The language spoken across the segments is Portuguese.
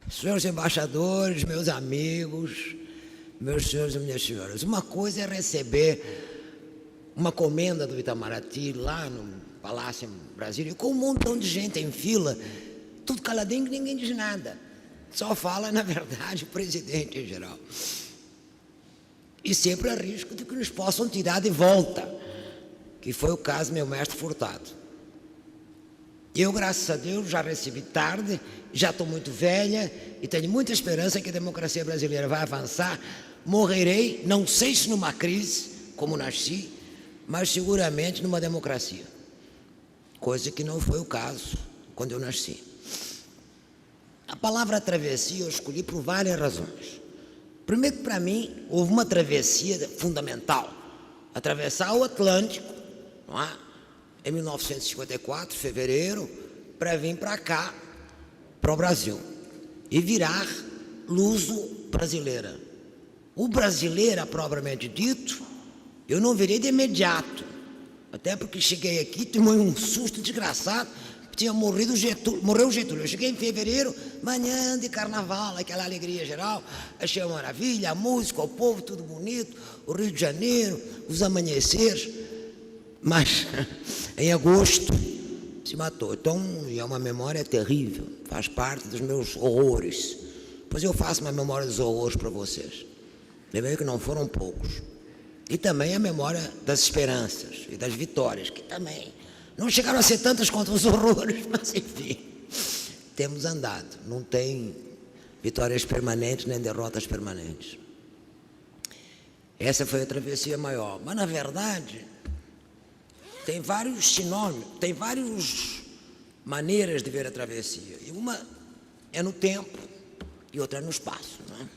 senhores embaixadores, meus amigos, meus senhores e minhas senhoras, uma coisa é receber uma comenda do Itamaraty lá no Palácio em Brasília, com um montão de gente em fila, tudo caladinho, que ninguém diz nada. Só fala, na verdade, o presidente em geral. E sempre há risco de que nos possam tirar de volta, que foi o caso do meu mestre Furtado. Eu, graças a Deus, já recebi tarde, já estou muito velha e tenho muita esperança que a democracia brasileira vai avançar. Morrerei, não sei se numa crise, como nasci, mas seguramente numa democracia. Coisa que não foi o caso quando eu nasci. A palavra travessia eu escolhi por várias razões. Primeiro, para mim, houve uma travessia fundamental. Atravessar o Atlântico, não é? Em 1954, fevereiro, para vir para cá, para o Brasil, e virar luso-brasileira. O brasileira, propriamente dito, eu não virei de imediato, até porque cheguei aqui, tomei um susto desgraçado, tinha morrido Getúlio, morreu o Getúlio. Eu cheguei em fevereiro, manhã de carnaval, aquela alegria geral, achei uma maravilha, a música, o povo, tudo bonito, o Rio de Janeiro, os amanheceres, mas em agosto se matou. Então é uma memória terrível, faz parte dos meus horrores. Pois eu faço uma memória dos horrores para vocês. Lembrei que não foram poucos. E também a memória das esperanças e das vitórias, que também não chegaram a ser tantas quanto os horrores, mas enfim, temos andado. Não tem vitórias permanentes nem derrotas permanentes. Essa foi a travessia maior. Mas, na verdade, tem vários sinônimos, tem várias maneiras de ver a travessia. E uma é no tempo e outra é no espaço, não é?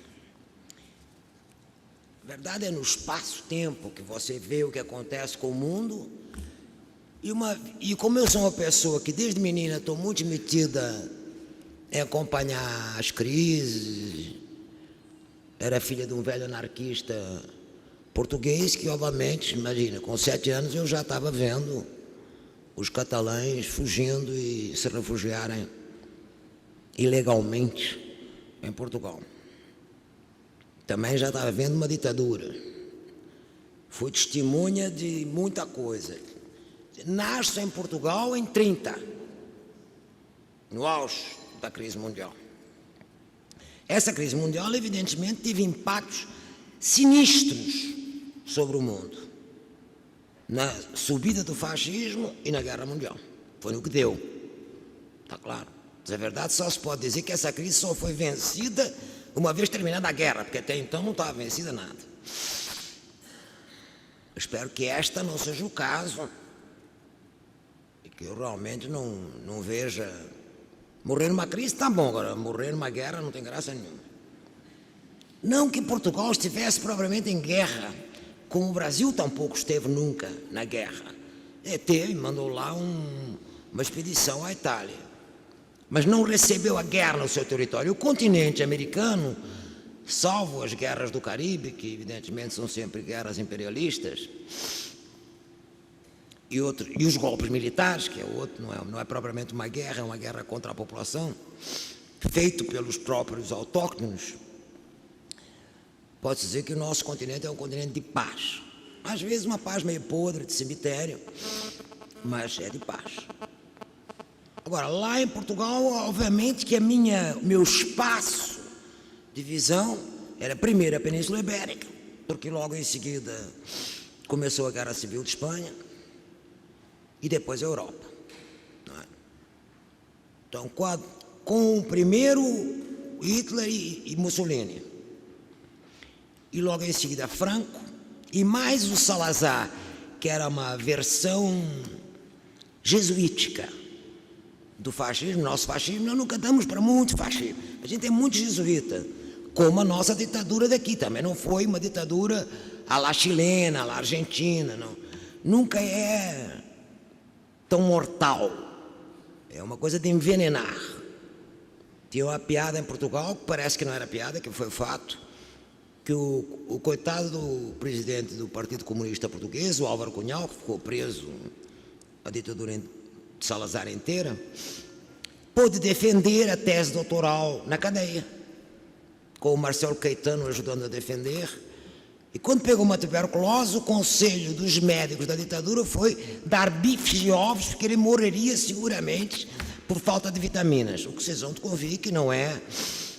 A verdade é no espaço-tempo que você vê o que acontece com o mundo. E como eu sou uma pessoa que desde menina estou muito metida em acompanhar as crises, era filha de um velho anarquista português que, obviamente, imagina, com 7 anos eu já estava vendo os catalães fugindo e se refugiarem ilegalmente em Portugal. Também já estava vendo uma ditadura. Fui testemunha de muita coisa. Nasço em Portugal em 30, no auge da crise mundial. Essa crise mundial, evidentemente, teve impactos sinistros sobre o mundo, na subida do fascismo e na guerra mundial. Foi no que deu, está claro. Mas a verdade, só se pode dizer que essa crise só foi vencida uma vez terminada a guerra, porque até então não estava vencida nada. Eu espero que esta não seja o caso e que eu realmente não veja. Morrer numa crise está bom, agora morrer numa guerra não tem graça nenhuma. Não que Portugal estivesse propriamente em guerra, como o Brasil tampouco esteve nunca na guerra. Teve, mandou lá uma expedição à Itália, mas não recebeu a guerra no seu território. O continente americano, salvo as guerras do Caribe, que evidentemente são sempre guerras imperialistas, e os golpes militares, que é outro, não é propriamente uma guerra, é uma guerra contra a população, feito pelos próprios autóctonos. Pode-se dizer que o nosso continente é um continente de paz. Às vezes uma paz meio podre, de cemitério, mas é de paz. Agora, lá em Portugal, obviamente que meu espaço de visão era primeiro a Península Ibérica, porque logo em seguida começou a Guerra Civil de Espanha e depois a Europa. Não é? Então, com o primeiro Hitler e Mussolini, e logo em seguida Franco, e mais o Salazar, que era uma versão jesuítica do fascismo. Nosso fascismo, nós nunca damos para muito fascismo. A gente é muito jesuíta, como a nossa ditadura daqui também. Não foi uma ditadura à la chilena, à la argentina, não. Nunca é tão mortal. É uma coisa de envenenar. Tinha uma piada em Portugal, que parece que não era piada, que foi fato, que o coitado do presidente do Partido Comunista Português, o Álvaro Cunhal, que ficou preso a ditadura de Salazar inteira, pôde defender a tese doutoral na cadeia, com o Marcelo Caetano ajudando a defender. E quando pegou uma tuberculose, o conselho dos médicos da ditadura foi dar bifes e ovos, porque ele morreria seguramente por falta de vitaminas. O que vocês vão convir que não é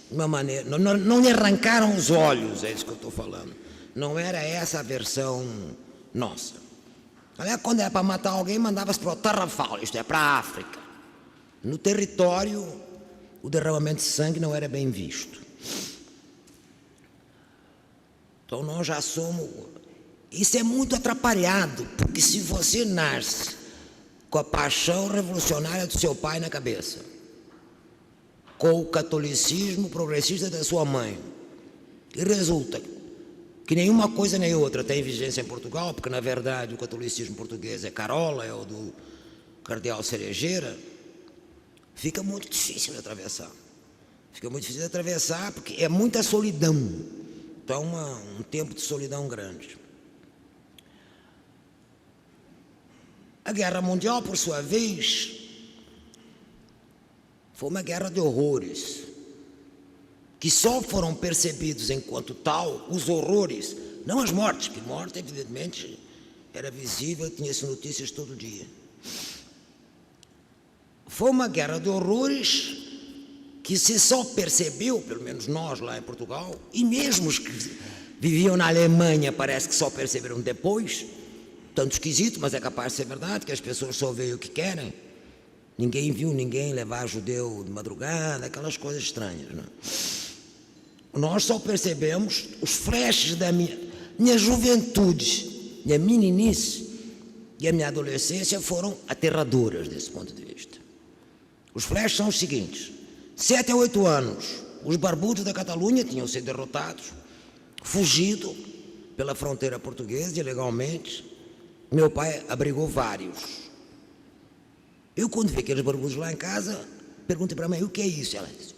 uma maneira... Não lhe arrancaram os olhos, é isso que eu estou falando. Não era essa a versão nossa. Aliás, quando era para matar alguém, mandava-se para o Tarrafal, isto é, para a África. No território, o derramamento de sangue não era bem visto. Então nós já somos... Isso é muito atrapalhado, porque se você nasce com a paixão revolucionária do seu pai na cabeça, com o catolicismo progressista da sua mãe, e resulta que nenhuma coisa nem outra tem vigência em Portugal, porque na verdade o catolicismo português é Carola, é o do cardeal Cerejeira, fica muito difícil de atravessar. Fica muito difícil de atravessar porque é muita solidão. Então, um tempo de solidão grande. A Guerra Mundial, por sua vez, foi uma guerra de horrores, que só foram percebidos enquanto tal os horrores, não as mortes, que morte, evidentemente, era visível, tinha-se notícias todo dia. Foi uma guerra de horrores que se só percebeu, pelo menos nós lá em Portugal, e mesmo os que viviam na Alemanha parece que só perceberam depois, tanto esquisito, mas é capaz de ser verdade, que as pessoas só veem o que querem. Ninguém viu ninguém levar judeu de madrugada, aquelas coisas estranhas, não é? Nós só percebemos os flashes da minha juventude, minha meninice e a minha adolescência foram aterradoras desse ponto de vista. Os flashes são os seguintes: 7 a 8 anos, os barbudos da Catalunha tinham sido derrotados, fugido pela fronteira portuguesa ilegalmente. Meu pai abrigou vários. Eu, quando vi aqueles barbudos lá em casa, perguntei para a mãe: o que é isso? Ela disse: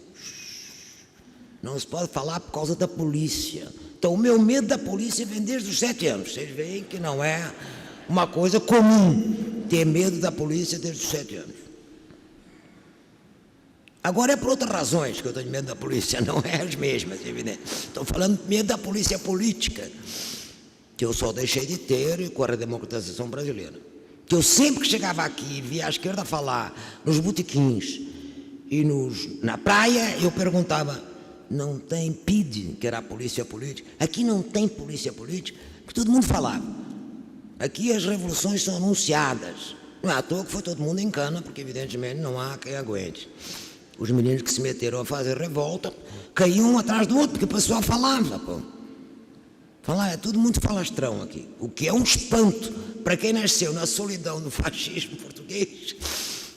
não se pode falar por causa da polícia. Então, o meu medo da polícia vem desde os 7 anos. Vocês veem que não é uma coisa comum ter medo da polícia desde os 7 anos. Agora é por outras razões que eu tenho medo da polícia, não é as mesmas, é evidente. Estou falando de medo da polícia política, que eu só deixei de ter com a redemocratização brasileira. Que eu sempre que chegava aqui e via a esquerda falar nos botequins e na praia, eu perguntava: não tem PIDE, que era a polícia política? Aqui não tem polícia política, porque todo mundo falava. Aqui as revoluções são anunciadas. Não é à toa que foi todo mundo em cana, porque evidentemente não há quem aguente. Os meninos que se meteram a fazer revolta caíam um atrás do outro, porque o pessoal falava, pô. Falar, é tudo muito falastrão aqui, o que é um espanto para quem nasceu na solidão do fascismo português,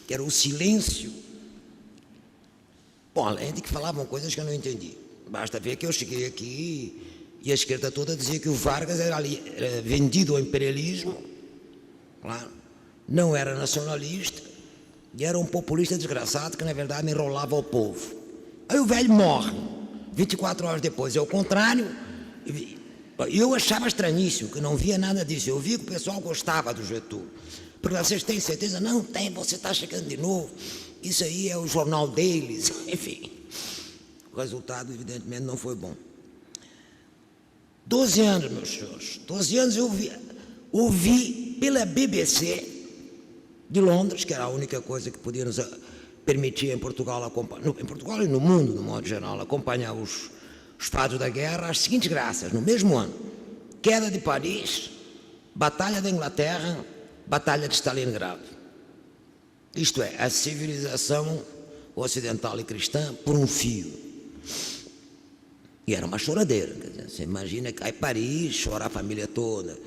que era o silêncio. Bom, além de que falavam coisas que eu não entendi. Basta ver que eu cheguei aqui e a esquerda toda dizia que o Vargas era vendido ao imperialismo, claro, não era nacionalista, e era um populista desgraçado que, na verdade, enrolava o povo. Aí o velho morre, 24 horas depois. É o contrário. Eu achava estranhíssimo, que não via nada disso. Eu via que o pessoal gostava do Getúlio. Porque vocês têm certeza? Não tem, você está chegando de novo. Isso aí é o jornal deles. Enfim, o resultado, evidentemente, não foi bom. 12 anos, meus senhores. 12 anos eu ouvi pela BBC de Londres, que era a única coisa que podia nos permitir em Portugal e no mundo, de modo geral, acompanhar os fatos da guerra, as seguintes graças: no mesmo ano, queda de Paris, batalha da Inglaterra, batalha de Stalingrado. Isto é, a civilização ocidental e cristã por um fio. E era uma choradeira, quer dizer, você imagina que cai Paris, chora a família toda.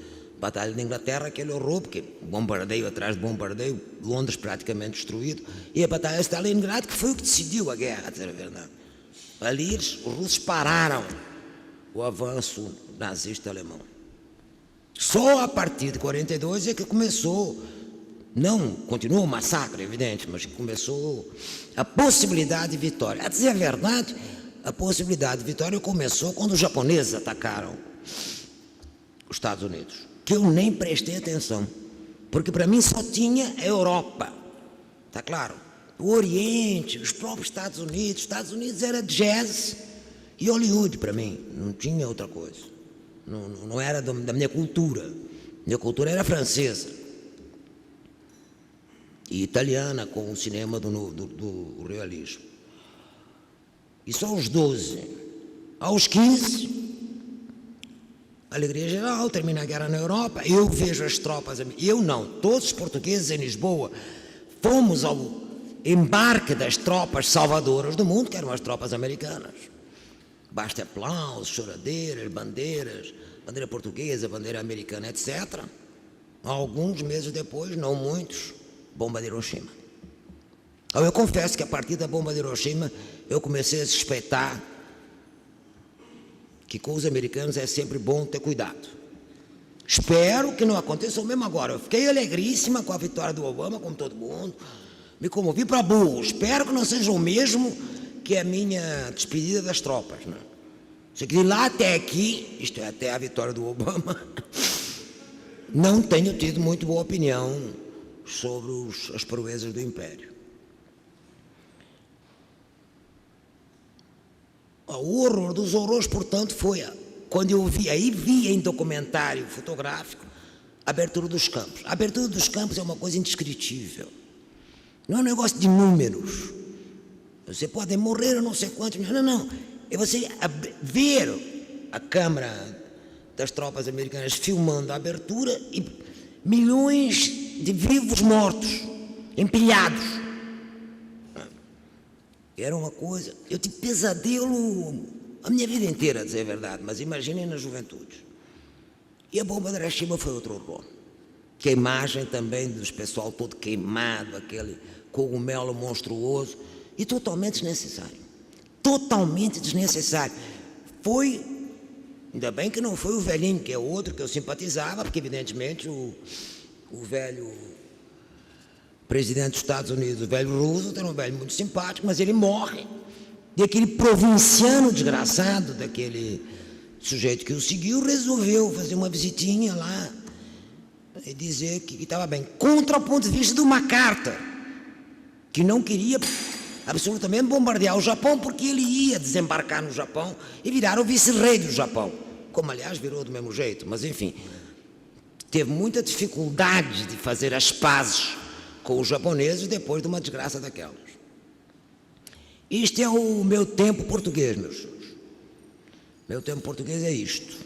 Batalha da Inglaterra, aquele horror, porque bombardeio atrás de bombardeio, Londres praticamente destruído, e a Batalha de Stalingrado, que foi o que decidiu a guerra, a dizer a verdade. Ali os russos pararam o avanço nazista alemão. Só a partir de 42 é que começou, não continuou o massacre, evidente, mas começou a possibilidade de vitória. A dizer a verdade, a possibilidade de vitória começou quando os japoneses atacaram os Estados Unidos, que eu nem prestei atenção, porque para mim só tinha a Europa, está claro? o Oriente, os próprios Estados Unidos. Os Estados Unidos era jazz e Hollywood para mim, não tinha outra coisa. Não era da minha cultura. Minha cultura era francesa e italiana, com o cinema do realismo. Isso aos 12. Aos 15, alegria geral, termina a guerra na Europa, eu vejo as tropas, eu não, todos os portugueses em Lisboa, fomos ao embarque das tropas salvadoras do mundo, que eram as tropas americanas. Basta aplausos, choradeiras, bandeiras, bandeira portuguesa, bandeira americana, etc. Alguns meses depois, não muitos, bomba de Hiroshima. Eu confesso que a partir da bomba de Hiroshima eu comecei a suspeitar que com os americanos é sempre bom ter cuidado. Espero que não aconteça o mesmo agora. Eu fiquei alegríssima com a vitória do Obama, como todo mundo, me comovi para burro. Espero que não seja o mesmo que a minha despedida das tropas, né? Sei que de lá até aqui, isto é, até a vitória do Obama, não tenho tido muito boa opinião sobre as proezas do Império. O horror dos horrores, portanto, foi quando eu vi em documentário fotográfico a abertura dos campos. A abertura dos campos é uma coisa indescritível. Não é um negócio de números. Você pode morrer ou não sei quantos. Não. É você ver a câmara das tropas americanas filmando a abertura e milhões de vivos mortos, empilhados. Era uma coisa... Eu tive pesadelo a minha vida inteira, a dizer a verdade, mas imaginem na juventude. E a bomba de Hiroshima foi outro horror. Que a imagem também dos pessoal todo queimado, aquele cogumelo monstruoso, e totalmente desnecessário. Totalmente desnecessário. Foi... Ainda bem que não foi o velhinho, que é outro que eu simpatizava, porque evidentemente o velho... presidente dos Estados Unidos, o velho Roosevelt, era um velho muito simpático, mas ele morre. E aquele provinciano desgraçado, daquele sujeito que o seguiu, resolveu fazer uma visitinha lá e dizer que estava bem. Contra o ponto de vista de uma carta, que não queria absolutamente bombardear o Japão, porque ele ia desembarcar no Japão e virar o vice-rei do Japão. Como, aliás, virou do mesmo jeito, mas enfim. Teve muita dificuldade de fazer as pazes com os japoneses depois de uma desgraça daquelas. Isto é o meu tempo português, meus senhores. Meu tempo português é isto.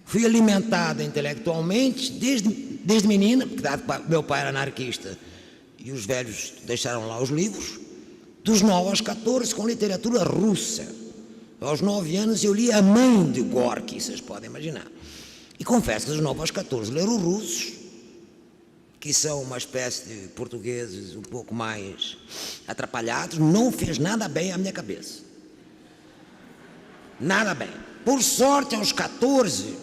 Fui alimentada intelectualmente desde menina, porque meu pai era anarquista e os velhos deixaram lá os livros, dos 9 aos 14 com literatura russa. Aos 9 anos eu li A Mãe de Gorky, vocês podem imaginar. E confesso que dos 9 aos 14 ler os russos, que são uma espécie de portugueses um pouco mais atrapalhados, não fez nada bem à minha cabeça. Nada bem. Por sorte, aos 14,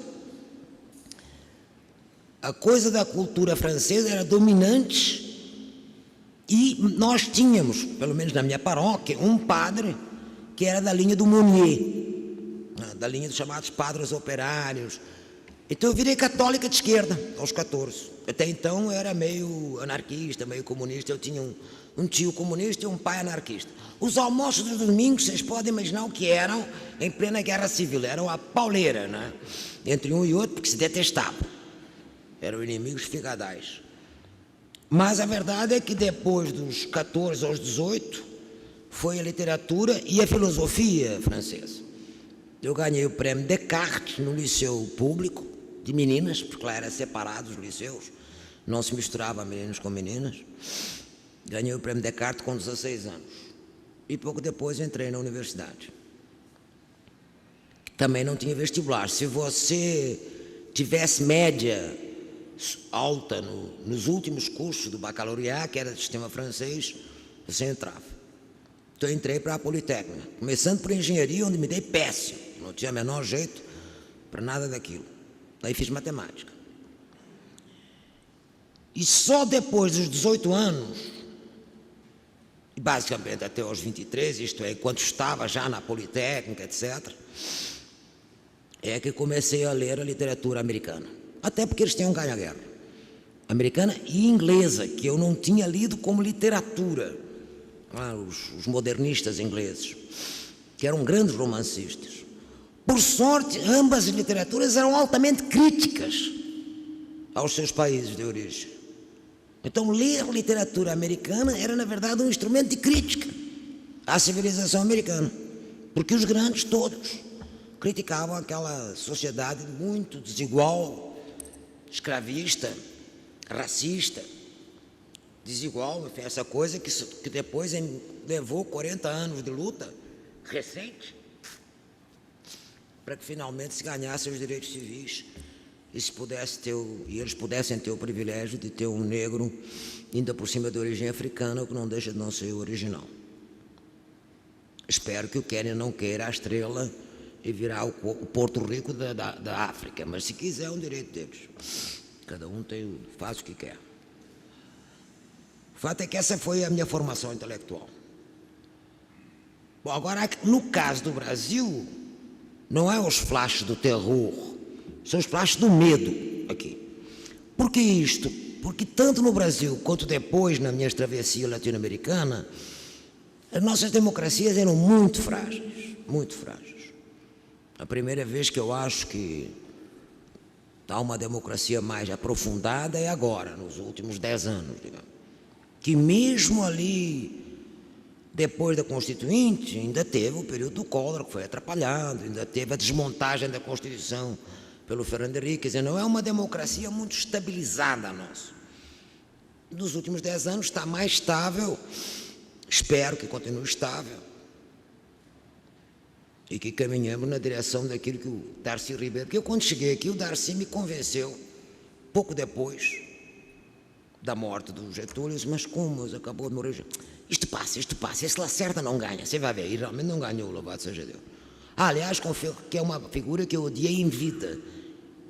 a coisa da cultura francesa era dominante e nós tínhamos, pelo menos na minha paróquia, um padre que era da linha do Monnier, da linha dos chamados padres operários. Então eu virei católica de esquerda aos 14. Até então eu era meio anarquista, meio comunista. Eu tinha um tio comunista e um pai anarquista. Os almoços dos domingos, vocês podem imaginar o que eram em plena guerra civil. Eram a pauleira, né? Entre um e outro, porque se detestavam. Eram inimigos figadais. Mas a verdade é que depois dos 14 aos 18, foi a literatura e a filosofia francesa. Eu ganhei o prêmio Descartes no liceu público, de meninas, porque lá era separado os liceus, não se misturava meninos com meninas. Ganhei o prêmio Descartes com 16 anos. E pouco depois entrei na universidade. Também não tinha vestibular. Se você tivesse média alta nos últimos cursos do bacalaureat, que era do sistema francês, você entrava. Então eu entrei para a Politécnica, começando por engenharia, onde me dei péssimo. Não tinha o menor jeito para nada daquilo. Daí fiz matemática. E só depois dos 18 anos, e basicamente até aos 23, isto é, enquanto estava já na Politécnica, etc., é que comecei a ler a literatura americana. Até porque eles tinham ganho a guerra. americana e inglesa, que eu não tinha lido como literatura. Os modernistas ingleses, que eram grandes romancistas. Por sorte, ambas as literaturas eram altamente críticas aos seus países de origem. Então, ler literatura americana era, na verdade, um instrumento de crítica à civilização americana, porque os grandes todos criticavam aquela sociedade muito desigual, escravista, racista, desigual, enfim, essa coisa que depois levou 40 anos de luta recente para que finalmente se ganhassem os direitos civis e eles pudessem ter o privilégio de ter um negro, ainda por cima de origem africana, o que não deixa de não ser o original. Espero que o Quênia não queira a estrela e virar o Porto Rico da África, mas se quiser é um direito deles. Cada um faz o que quer. O fato é que essa foi a minha formação intelectual. Bom, agora, no caso do Brasil, não é os flashes do terror, são os flashes do medo aqui. Por que isto? Porque tanto no Brasil quanto depois na minha travessia latino-americana, as nossas democracias eram muito frágeis, muito frágeis. A primeira vez que eu acho que está uma democracia mais aprofundada é agora, nos últimos 10 anos, digamos. Que mesmo ali, depois da Constituinte, ainda teve o período do Collor, que foi atrapalhado, ainda teve a desmontagem da Constituição pelo Fernando Henrique. Quer dizer, não é uma democracia muito estabilizada a nossa. Nos últimos 10 anos está mais estável, espero que continue estável, e que caminhamos na direção daquilo que o Darcy Ribeiro... Porque eu, quando cheguei aqui, o Darcy me convenceu, pouco depois da morte do Getúlio, mas como acabou de morrer... Isto passa, esse Lacerda não ganha, você vai ver, e realmente não ganhou, louvado seja Deus. Aliás, confio que é uma figura que eu odiei em vida,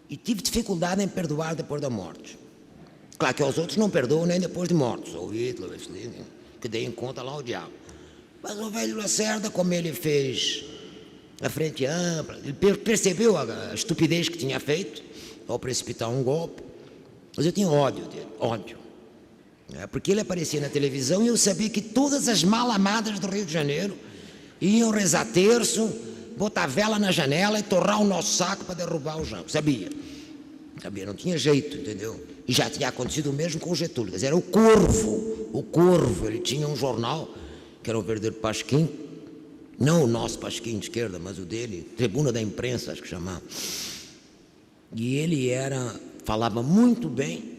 e tive dificuldade em perdoar depois da morte. Claro que aos outros não perdoo nem depois de mortos, o Hitler, que dei em conta lá o diabo. Mas o velho Lacerda, como ele fez a frente ampla, ele percebeu a estupidez que tinha feito ao precipitar um golpe, mas eu tinha ódio dele, ódio. Porque ele aparecia na televisão e eu sabia que todas as malamadas do Rio de Janeiro iam rezar terço, botar vela na janela e torrar o nosso saco para derrubar o Jango. Sabia, não tinha jeito, entendeu? E já tinha acontecido o mesmo com o Getúlio. Quer dizer, era o Corvo, ele tinha um jornal que era um verdadeiro pasquim, não o nosso pasquim de esquerda, mas o dele, Tribuna da Imprensa, acho que chamava. E ele falava muito bem,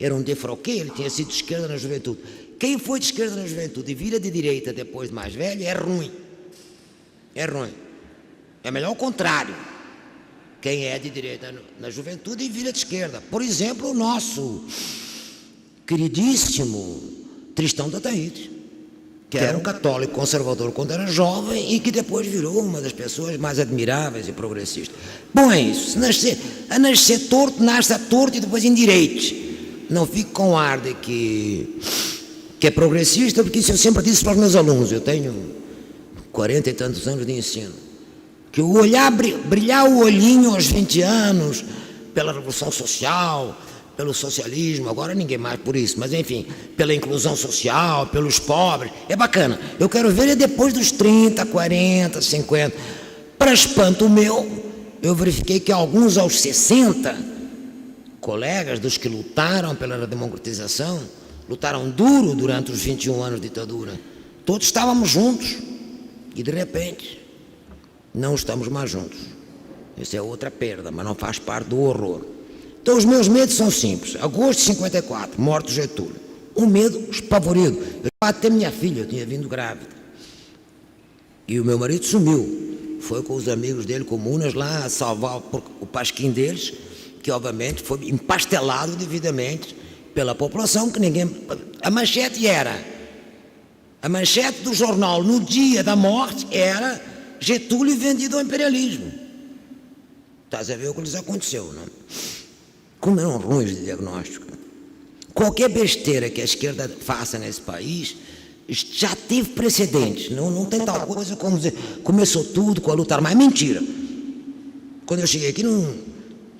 era um defroquê, ele tinha sido de esquerda na juventude. Quem foi de esquerda na juventude e vira de direita depois mais velho é ruim. É ruim. É melhor o contrário. Quem é de direita na juventude e vira de esquerda. Por exemplo, o nosso queridíssimo Tristão da Ataíde, que era um católico conservador quando era jovem e que depois virou uma das pessoas mais admiráveis e progressistas. Bom, é isso. A nascer torto, nasce a torto e depois endireite. Não fique com ar de que é progressista, porque isso eu sempre disse para os meus alunos. Eu tenho 40 e tantos anos de ensino. Que o brilhar o olhinho aos 20 anos, pela Revolução Social, pelo socialismo, agora ninguém mais por isso, mas enfim, pela inclusão social, pelos pobres, é bacana. Eu quero ver é depois dos 30, 40, 50. Para espanto meu, eu verifiquei que alguns aos 60, colegas dos que lutaram pela democratização, lutaram duro durante os 21 anos de ditadura, todos estávamos juntos, e de repente, não estamos mais juntos. Isso é outra perda, mas não faz parte do horror. Então os meus medos são simples. Agosto de 54, morte de Getúlio. Um medo espavorido. Eu até minha filha, eu tinha vindo grávida. E o meu marido sumiu. Foi com os amigos dele, comunas, lá salvar o pasquim deles, que obviamente foi empastelado devidamente pela população, que ninguém... A manchete do jornal no dia da morte era Getúlio vendido ao imperialismo. Estás a ver o que lhes aconteceu, não? Como eram ruins de diagnóstico. Qualquer besteira que a esquerda faça nesse país já teve precedentes. Não tem tal coisa como dizer começou tudo com a luta armada. É mentira. Quando eu cheguei aqui,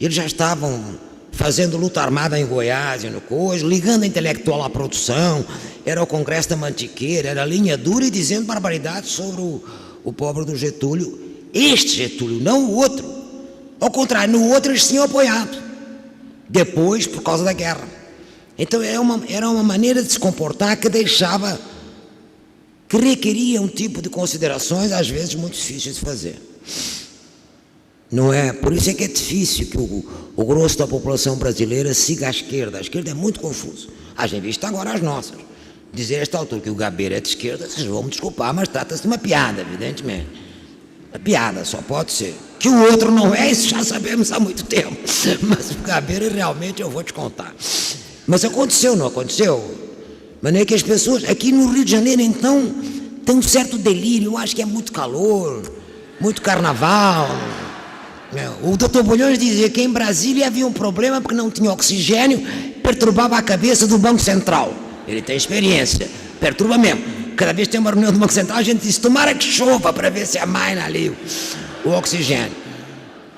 eles já estavam fazendo luta armada em Goiás e no coisa, ligando a intelectual à produção, era o Congresso da Mantiqueira, era linha dura e dizendo barbaridades sobre o pobre do Getúlio. Este Getúlio, não o outro. Ao contrário, no outro eles tinham apoiado. Depois, por causa da guerra. Então era uma maneira de se comportar que deixava, que requeria um tipo de considerações, às vezes, muito difíceis de fazer. Não é? Por isso é que é difícil que o grosso da população brasileira siga a esquerda. A esquerda é muito confusa. A gente vista agora as nossas. Dizer a esta altura que o Gabeira é de esquerda, vocês vão me desculpar, mas trata-se de uma piada, evidentemente. A piada só pode ser. Que o outro não é, isso já sabemos há muito tempo. Mas o Gabeira realmente eu vou te contar. Mas aconteceu, não aconteceu? Mas é que as pessoas, aqui no Rio de Janeiro, então, tem um certo delírio. Eu acho que é muito calor, muito carnaval. O doutor Bulhões dizia que em Brasília havia um problema porque não tinha oxigênio, perturbava a cabeça do Banco Central. Ele tem experiência, perturba mesmo. Cada vez que tem uma reunião do Banco Central, a gente diz, tomara que chova para ver se amaina ali o oxigênio.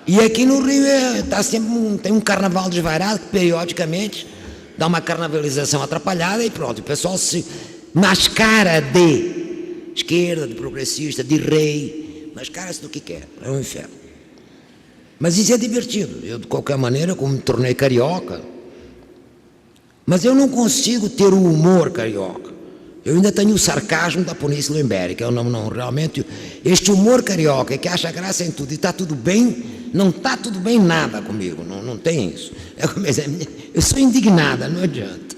E aqui no Rio tem um carnaval desvairado que periodicamente dá uma carnavalização atrapalhada e pronto, o pessoal se mascara de esquerda, de progressista, de rei, mascara-se do que quer, é um inferno. Mas isso é divertido. Eu, de qualquer maneira, como me tornei carioca, mas eu não consigo ter o humor carioca. Eu ainda tenho o sarcasmo da Punice Lemberg, que eu não realmente... Este humor carioca que acha graça em tudo e está tudo bem, não está tudo bem nada comigo, não tem isso. Eu sou indignada, não adianta.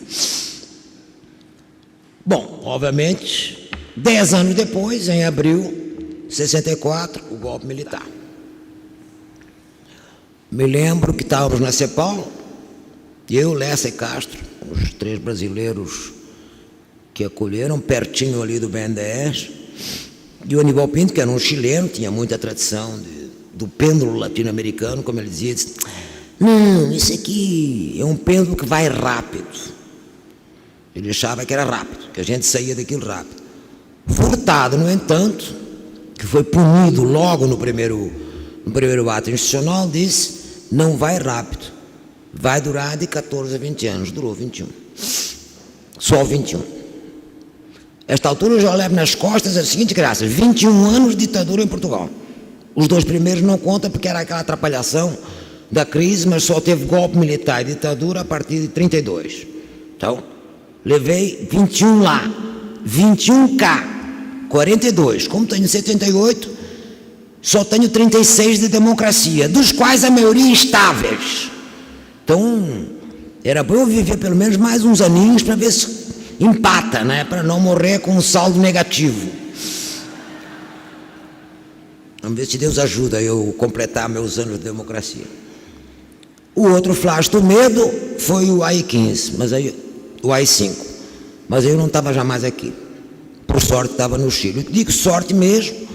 Bom, obviamente, 10 anos depois, em abril de 64, o golpe militar. Me lembro que estávamos na CEPAL, eu, Lessa e Castro, os 3 brasileiros que acolheram, pertinho ali do BNDES, e o Aníbal Pinto, que era um chileno, tinha muita tradição do pêndulo latino-americano, como ele dizia, disse, não, isso aqui é um pêndulo que vai rápido. Ele achava que era rápido, que a gente saía daquilo rápido. Furtado, no entanto, que foi punido logo no primeiro ato institucional, disse, não vai rápido, vai durar de 14 a 20 anos, durou 21, só 21. Esta altura eu já levo nas costas a seguinte graça, 21 anos de ditadura em Portugal. Os 2 primeiros não contam porque era aquela atrapalhação da crise, mas só teve golpe militar e ditadura a partir de 32. Então, levei 21 lá, 21 cá, 42, como tenho 78, só tenho 36 de democracia, dos quais a maioria estáveis. Então, era bom eu viver pelo menos mais uns aninhos para ver se empata, né? Para não morrer com um saldo negativo. Vamos ver se Deus ajuda eu completar meus anos de democracia. O outro flash do medo foi o AI-15, o AI-5, mas eu não estava jamais aqui. Por sorte estava no Chile. Eu digo sorte mesmo,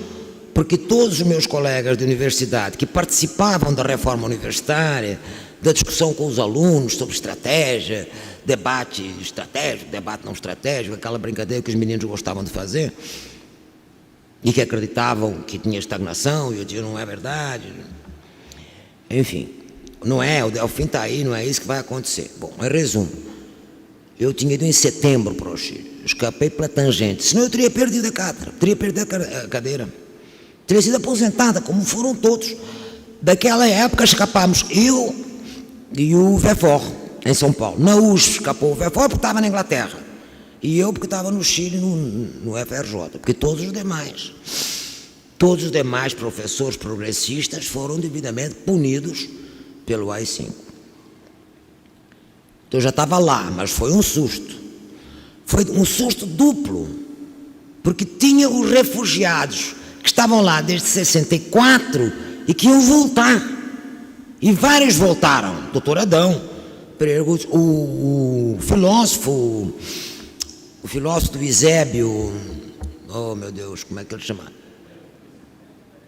porque todos os meus colegas de universidade que participavam da reforma universitária, da discussão com os alunos sobre estratégia, debate estratégico, debate não estratégico, aquela brincadeira que os meninos gostavam de fazer, e que acreditavam que tinha estagnação, e eu dizia, não é verdade. Enfim, não é, o Delfim está aí, não é isso que vai acontecer. Bom, em resumo, eu tinha ido em setembro para o Chile, escapei pela tangente, senão eu teria perdido a cátedra, teria perdido a cadeira. Teria sido aposentada, como foram todos. Daquela época escapámos eu e o Vefor, em São Paulo. Na USP escapou o Vefor porque estava na Inglaterra. E eu porque estava no Chile, no FRJ. Porque todos os demais professores progressistas foram devidamente punidos pelo AI-5. Então eu já estava lá, mas foi um susto. Foi um susto duplo, porque tinha os refugiados que estavam lá desde 64 e que iam voltar. E vários voltaram. Doutor Adão, o filósofo do Eusébio, oh meu Deus, como é que ele chama?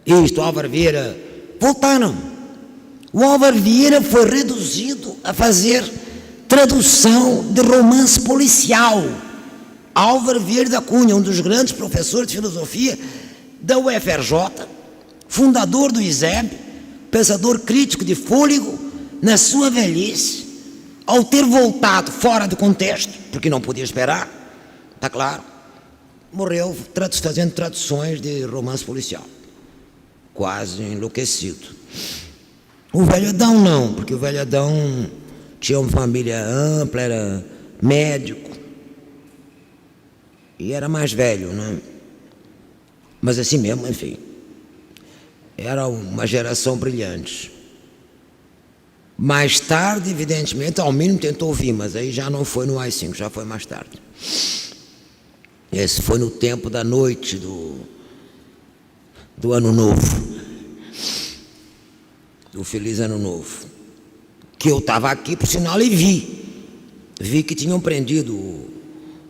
Isto, Álvaro Vieira, voltaram. O Álvaro Vieira foi reduzido a fazer tradução de romance policial. Álvaro Vieira da Cunha, um dos grandes professores de filosofia da UFRJ, fundador do ISEB, pensador crítico de fôlego, na sua velhice, ao ter voltado fora de contexto, porque não podia esperar, está claro, morreu fazendo traduções de romance policial, quase enlouquecido. O velho Adão não, porque o velho Adão tinha uma família ampla, era médico, e era mais velho, né? Mas assim mesmo, enfim, era uma geração brilhante. Mais tarde, evidentemente, Almino tentou vir, mas aí já não foi no AI-5, já foi mais tarde. Esse foi no tempo da noite do Ano Novo, do Feliz Ano Novo, que eu estava aqui, por sinal, e vi que tinham prendido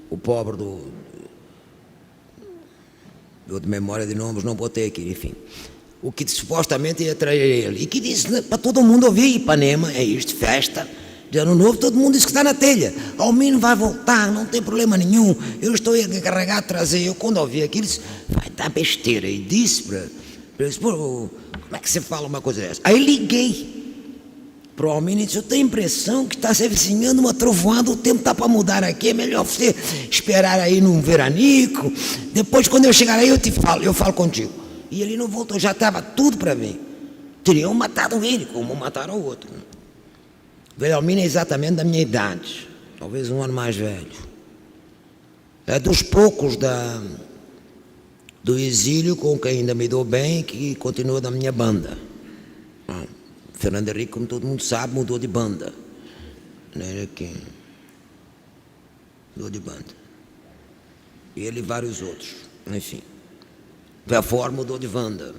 o pobre de memória de nomes, não botei aqui, enfim, o que supostamente ia trazer ele, e que disse para todo mundo ouvir: Ipanema, é isto, festa de Ano Novo, todo mundo diz que está na telha, Almino vai voltar, não tem problema nenhum, eu estou encarregado de trazer. Eu, quando ouvi aquilo, disse: vai dar besteira, e disse para ele, como é que você fala uma coisa dessa? Aí liguei para o Almino e disse: eu tenho a impressão que está se avizinhando uma trovoada, o tempo está para mudar aqui, é melhor você esperar aí num veranico, depois quando eu chegar aí eu falo contigo. E ele não voltou, já estava tudo para mim. Teriam matado ele, como mataram o outro. O velho Almino é exatamente da minha idade, talvez um ano mais velho. É dos poucos do exílio com quem ainda me dou bem, que continua da minha banda. Fernando Henrique, como todo mundo sabe, mudou de banda. Mudou de banda. E ele e vários outros, enfim. Vefor mudou de banda.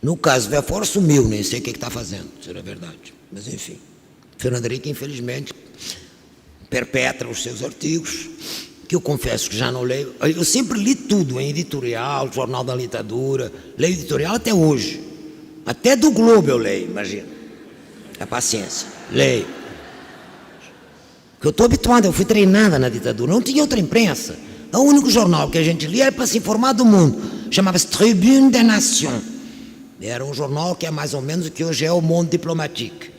No caso, Vefor sumiu, nem sei o que está fazendo, será verdade. Mas enfim, Fernando Henrique, infelizmente, perpetra os seus artigos, que eu confesso que já não leio. Eu sempre li tudo, em editorial, Jornal da Literatura, leio editorial até hoje. Até do Globo eu leio, imagina. É paciência, leio. Porque eu estou habituado, eu fui treinada na ditadura, não tinha outra imprensa. O único jornal que a gente lia era para se informar do mundo, chamava-se Tribune des Nations. Era um jornal que é mais ou menos o que hoje é o Monde Diplomatique,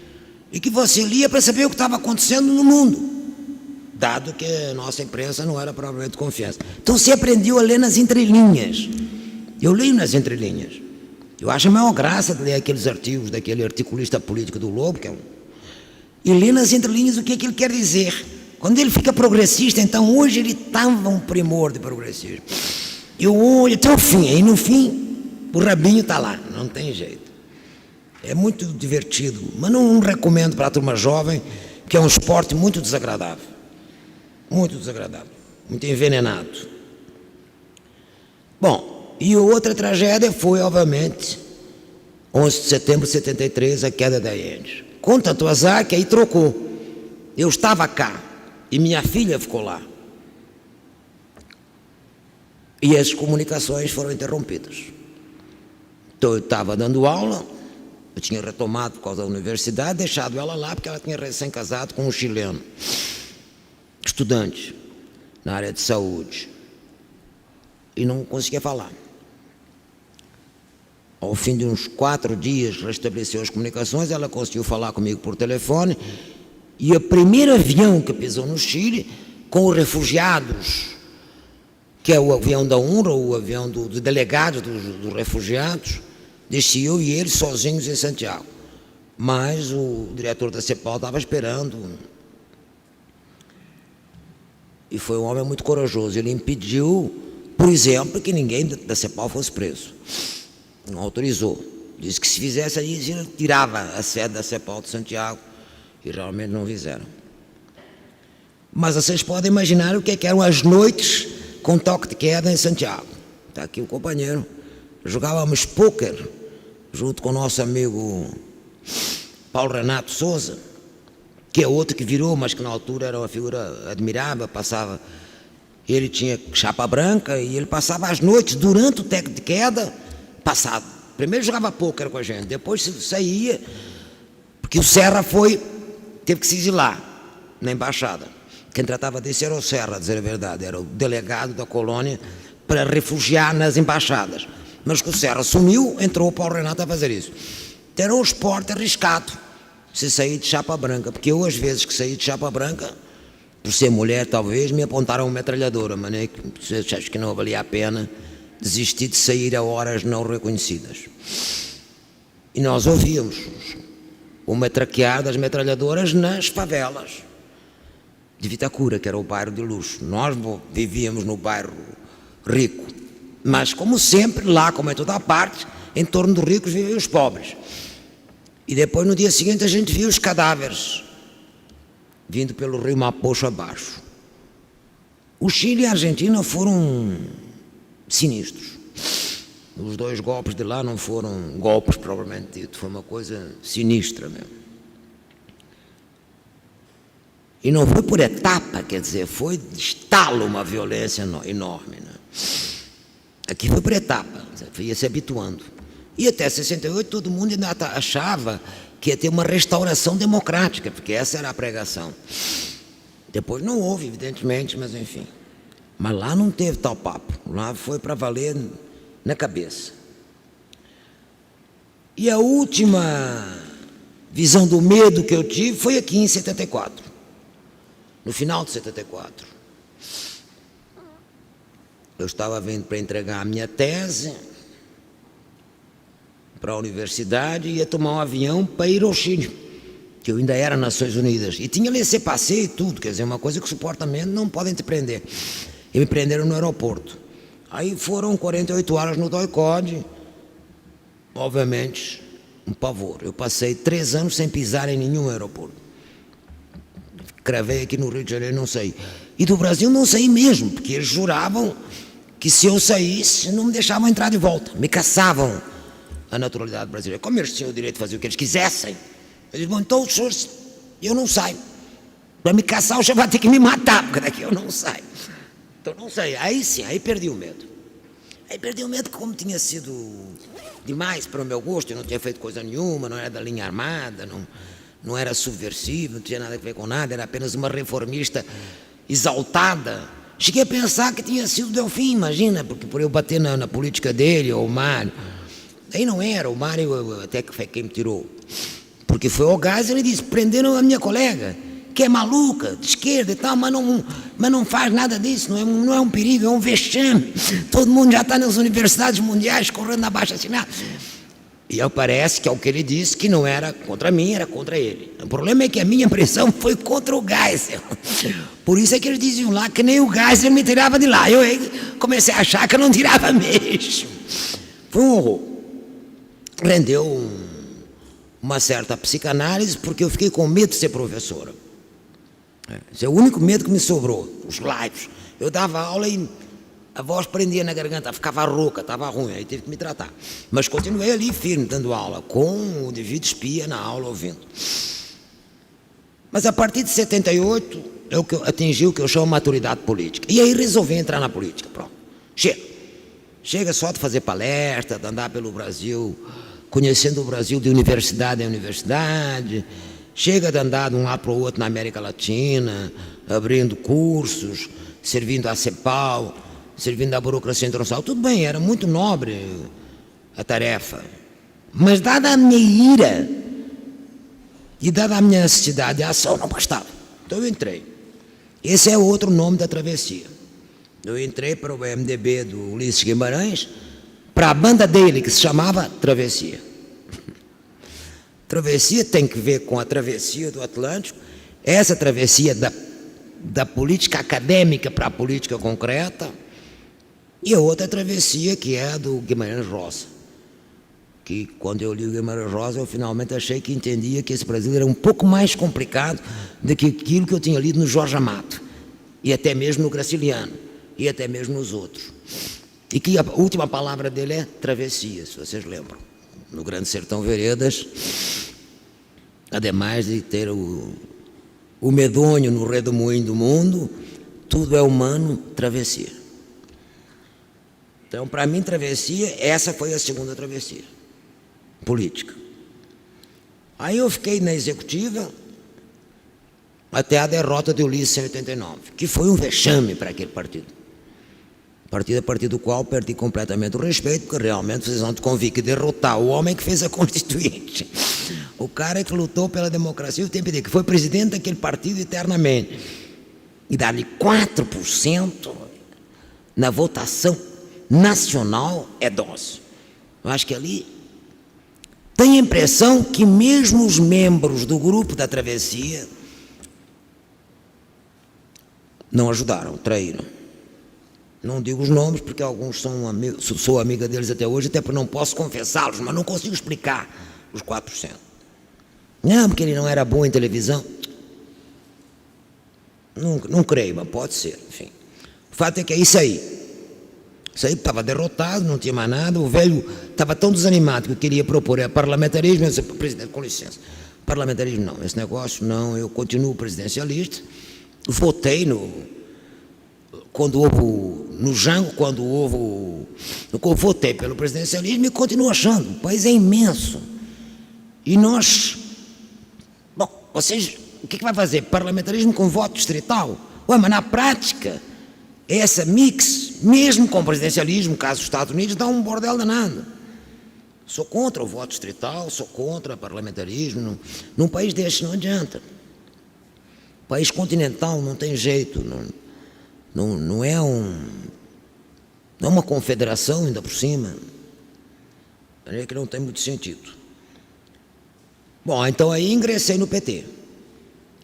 e que você lia para saber o que estava acontecendo no mundo, dado que a nossa imprensa não era provavelmente de confiança. Então você aprendeu a ler nas entrelinhas. Eu leio nas entrelinhas. Eu acho a maior graça de ler aqueles artigos daquele articulista político do Lobo, e ler nas entrelinhas o que ele quer dizer. Quando ele fica progressista, então hoje ele estava um primor de progressismo. Eu olho até o fim, aí no fim o rabinho está lá, não tem jeito. É muito divertido, mas não recomendo para a turma jovem, que é um esporte muito desagradável. Muito desagradável, muito envenenado. Bom, e outra tragédia foi, obviamente, 11 de setembro de 73, a queda da Allende. Com tanto azar que aí trocou. Eu estava cá e minha filha ficou lá. E as comunicações foram interrompidas. Então eu estava dando aula, eu tinha retomado por causa da universidade, deixado ela lá porque ela tinha recém-casado com um chileno, estudante na área de saúde, e não conseguia falar. Ao fim de uns 4 dias restabeleceu as comunicações, ela conseguiu falar comigo por telefone, e o primeiro avião que pisou no Chile, com os refugiados, que é o avião da UNRWA, o avião do delegado dos refugiados, desci eu e ele sozinhos em Santiago. Mas o diretor da CEPAL estava esperando, e foi um homem muito corajoso. Ele impediu, por exemplo, que ninguém da CEPAL fosse preso. Não autorizou. Disse que se fizesse aí, ele tirava a sede da CEPAL de Santiago, e realmente não fizeram. Mas vocês podem imaginar o que eram as noites com toque de queda em Santiago. Está aqui o companheiro. Jogávamos pôquer junto com o nosso amigo Paulo Renato Souza, que é outro que virou, mas que na altura era uma figura admirável, passava, ele tinha chapa branca e ele passava as noites durante o toque de queda, passado. Primeiro jogava pôquer com a gente, depois saía, porque o Serra teve que se exilar na embaixada. Quem tratava disso era o Serra, a dizer a verdade, era o delegado da colônia para refugiar nas embaixadas. Mas que o Serra sumiu, entrou o Paulo Renato a fazer isso. Então era um esporte arriscado, se sair de chapa branca, porque eu, às vezes que saí de chapa branca, por ser mulher talvez, me apontaram uma metralhadora, mas né, acho que não valia a pena desistir de sair a horas não reconhecidas. E nós ouvíamos o matraquear das metralhadoras nas favelas de Vitacura, que era o bairro de luxo. Nós vivíamos no bairro rico, mas como sempre, lá como em toda a parte, em torno dos ricos viviam os pobres. E depois, no dia seguinte, a gente viu os cadáveres vindo pelo rio Mapocho abaixo. O Chile e a Argentina foram sinistros. Os dois golpes de lá não foram golpes propriamente dito, foi uma coisa sinistra mesmo. E não foi por etapa, quer dizer, foi de estalo uma violência enorme, né? Aqui foi por etapa, ia se habituando. E até 68 todo mundo ainda achava que ia ter uma restauração democrática, porque essa era a pregação. Depois não houve, evidentemente, mas enfim. Mas lá não teve tal papo, lá foi para valer na cabeça. E a última visão do medo que eu tive foi aqui em 74, no final de 74. Eu estava vindo para entregar a minha tese para a universidade e ia tomar um avião para ir ao Chile, que eu ainda era Nações Unidas. E tinha laissez-passer e tudo, quer dizer, uma coisa que supostamente não podem te prender. E me prenderam no aeroporto. Aí foram 48 horas no DOI-CODE, obviamente, um pavor. Eu passei 3 anos sem pisar em nenhum aeroporto. Cravei aqui no Rio de Janeiro, não saí. E do Brasil não saí mesmo, porque eles juravam que se eu saísse, não me deixavam entrar de volta. Me caçavam a naturalidade brasileira. Como eles tinham o direito de fazer o que eles quisessem, eu disse, bom, então os senhores, eu não saio. Para me caçar, o senhor vai ter que me matar, porque daqui eu não saio. Então não saí. Aí sim, aí perdi o medo. Aí perdi o medo, como tinha sido demais para o meu gosto, eu não tinha feito coisa nenhuma, não era da linha armada, não era subversivo, não tinha nada a ver com nada, era apenas uma reformista exaltada. Cheguei a pensar que tinha sido Delfim, imagina, porque por eu bater na política dele, ou o Mário. Aí não era, o Mário até que foi quem me tirou. Porque foi ao gás e ele disse, prenderam a minha colega, que é maluca, de esquerda e tal, mas não faz nada disso, não é um perigo, é um vexame. Todo mundo já está nas universidades mundiais correndo na baixa assinada. E parece que é o que ele disse, que não era contra mim, era contra ele. O problema é que a minha pressão foi contra o Geisel. Por isso é que eles diziam lá que nem o Geisel me tirava de lá. Eu comecei a achar que eu não tirava mesmo. Foi um horror. Rendeu uma certa psicanálise, porque eu fiquei com medo de ser professora. Esse é o único medo que me sobrou, os lives. Eu dava aula e a voz prendia na garganta, ficava rouca, estava ruim, aí tive que me tratar. Mas continuei ali firme, dando aula, com o devido espia na aula, ouvindo. Mas a partir de 78, eu atingi o que eu chamo de maturidade política. E aí resolvi entrar na política, pronto. Chega só de fazer palestra, de andar pelo Brasil, conhecendo o Brasil de universidade em universidade. Chega de andar de um lado para o outro na América Latina, abrindo cursos, servindo a CEPAL, servindo a burocracia internacional. Tudo bem, era muito nobre a tarefa. Mas dada a minha ira e dada a minha necessidade de ação, não bastava. Então eu entrei. Esse é outro nome da travessia. Eu entrei para o MDB do Ulisses Guimarães, para a banda dele, que se chamava Travessia. Travessia tem que ver com a travessia do Atlântico, essa travessia da política acadêmica para a política concreta, e a outra travessia que é a do Guimarães Rosa, que quando eu li o Guimarães Rosa, eu finalmente achei que entendia que esse Brasil era um pouco mais complicado do que aquilo que eu tinha lido no Jorge Amado, e até mesmo no Graciliano, e até mesmo nos outros. E que a última palavra dele é travessia, se vocês lembram. No Grande Sertão Veredas, ademais de ter o medonho no redemoinho do mundo, tudo é humano, travessia. Então, para mim, travessia, essa foi a segunda travessia política. Aí eu fiquei na executiva até a derrota de Ulisses em 89, que foi um vexame para aquele partido. A partir do qual perdi completamente o respeito, porque realmente vocês vão te convir que derrotar o homem que fez a Constituinte O cara que lutou pela democracia o tempo inteiro, que foi presidente daquele partido eternamente, e dar-lhe 4% na votação nacional é dose. Eu acho que ali tem a impressão que mesmo os membros do grupo da travessia não ajudaram, traíram. Não digo os nomes, porque alguns sou amiga deles até hoje, até porque não posso confessá-los, mas não consigo explicar os 4%. Não, porque ele não era bom em televisão. Não creio, mas pode ser, enfim. O fato é que é isso aí. Isso aí estava derrotado, não tinha mais nada. O velho estava tão desanimado que eu queria propor parlamentarismo. Eu disse, presidente, com licença, parlamentarismo não, esse negócio não, eu continuo presidencialista. Votei quando houve no Jango, votei pelo presidencialismo e continuo achando, o país é imenso. E nós, bom, vocês, o que vai fazer? Parlamentarismo com voto distrital? Ué, mas na prática, essa mix, mesmo com presidencialismo, caso dos Estados Unidos, dá um bordel danado. Sou contra o voto distrital, sou contra parlamentarismo. Num país deste não adianta. País continental não tem jeito, não é uma confederação ainda por cima. É que não tem muito sentido. Bom, então aí ingressei no PT.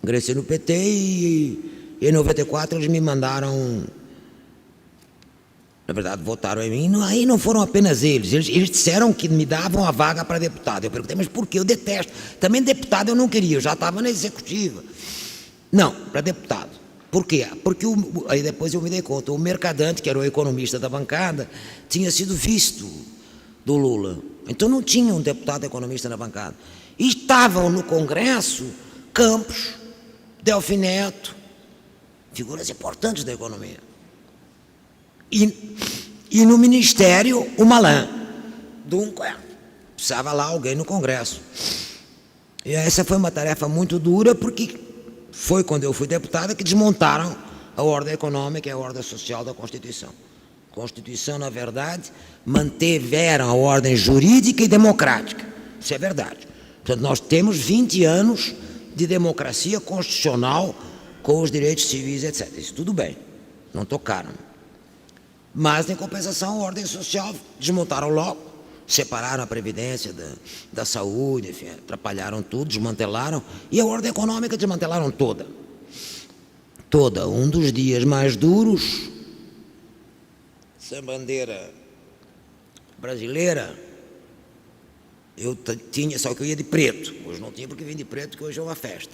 Ingressei no PT e em 94 eles me mandaram, na verdade votaram em mim, aí não foram apenas eles disseram que me davam a vaga para deputado. Eu perguntei, mas por quê? Eu detesto. Também deputado eu não queria, eu já estava na executiva. Não, para deputado. Por quê? Porque aí depois eu me dei conta, o Mercadante, que era o economista da bancada, tinha sido vice do Lula. Então não tinha um deputado economista na bancada. E estavam no Congresso Campos, Delfim Neto, figuras importantes da economia. E no Ministério, o Malan, precisava lá alguém no Congresso. E essa foi uma tarefa muito dura, porque foi quando eu fui deputada que desmontaram a ordem econômica e a ordem social da Constituição. A Constituição, na verdade, mantiveram a ordem jurídica e democrática. Isso é verdade. Portanto, nós temos 20 anos de democracia constitucional com os direitos civis, etc. Isso tudo bem, não tocaram. Mas, em compensação, a ordem social desmontaram logo, separaram a previdência da saúde, enfim, atrapalharam tudo, desmantelaram, e a ordem econômica desmantelaram toda. Toda. Um dos dias mais duros, sem bandeira brasileira, eu tinha, só que eu ia de preto. Hoje não tinha porque vim de preto, porque hoje é uma festa.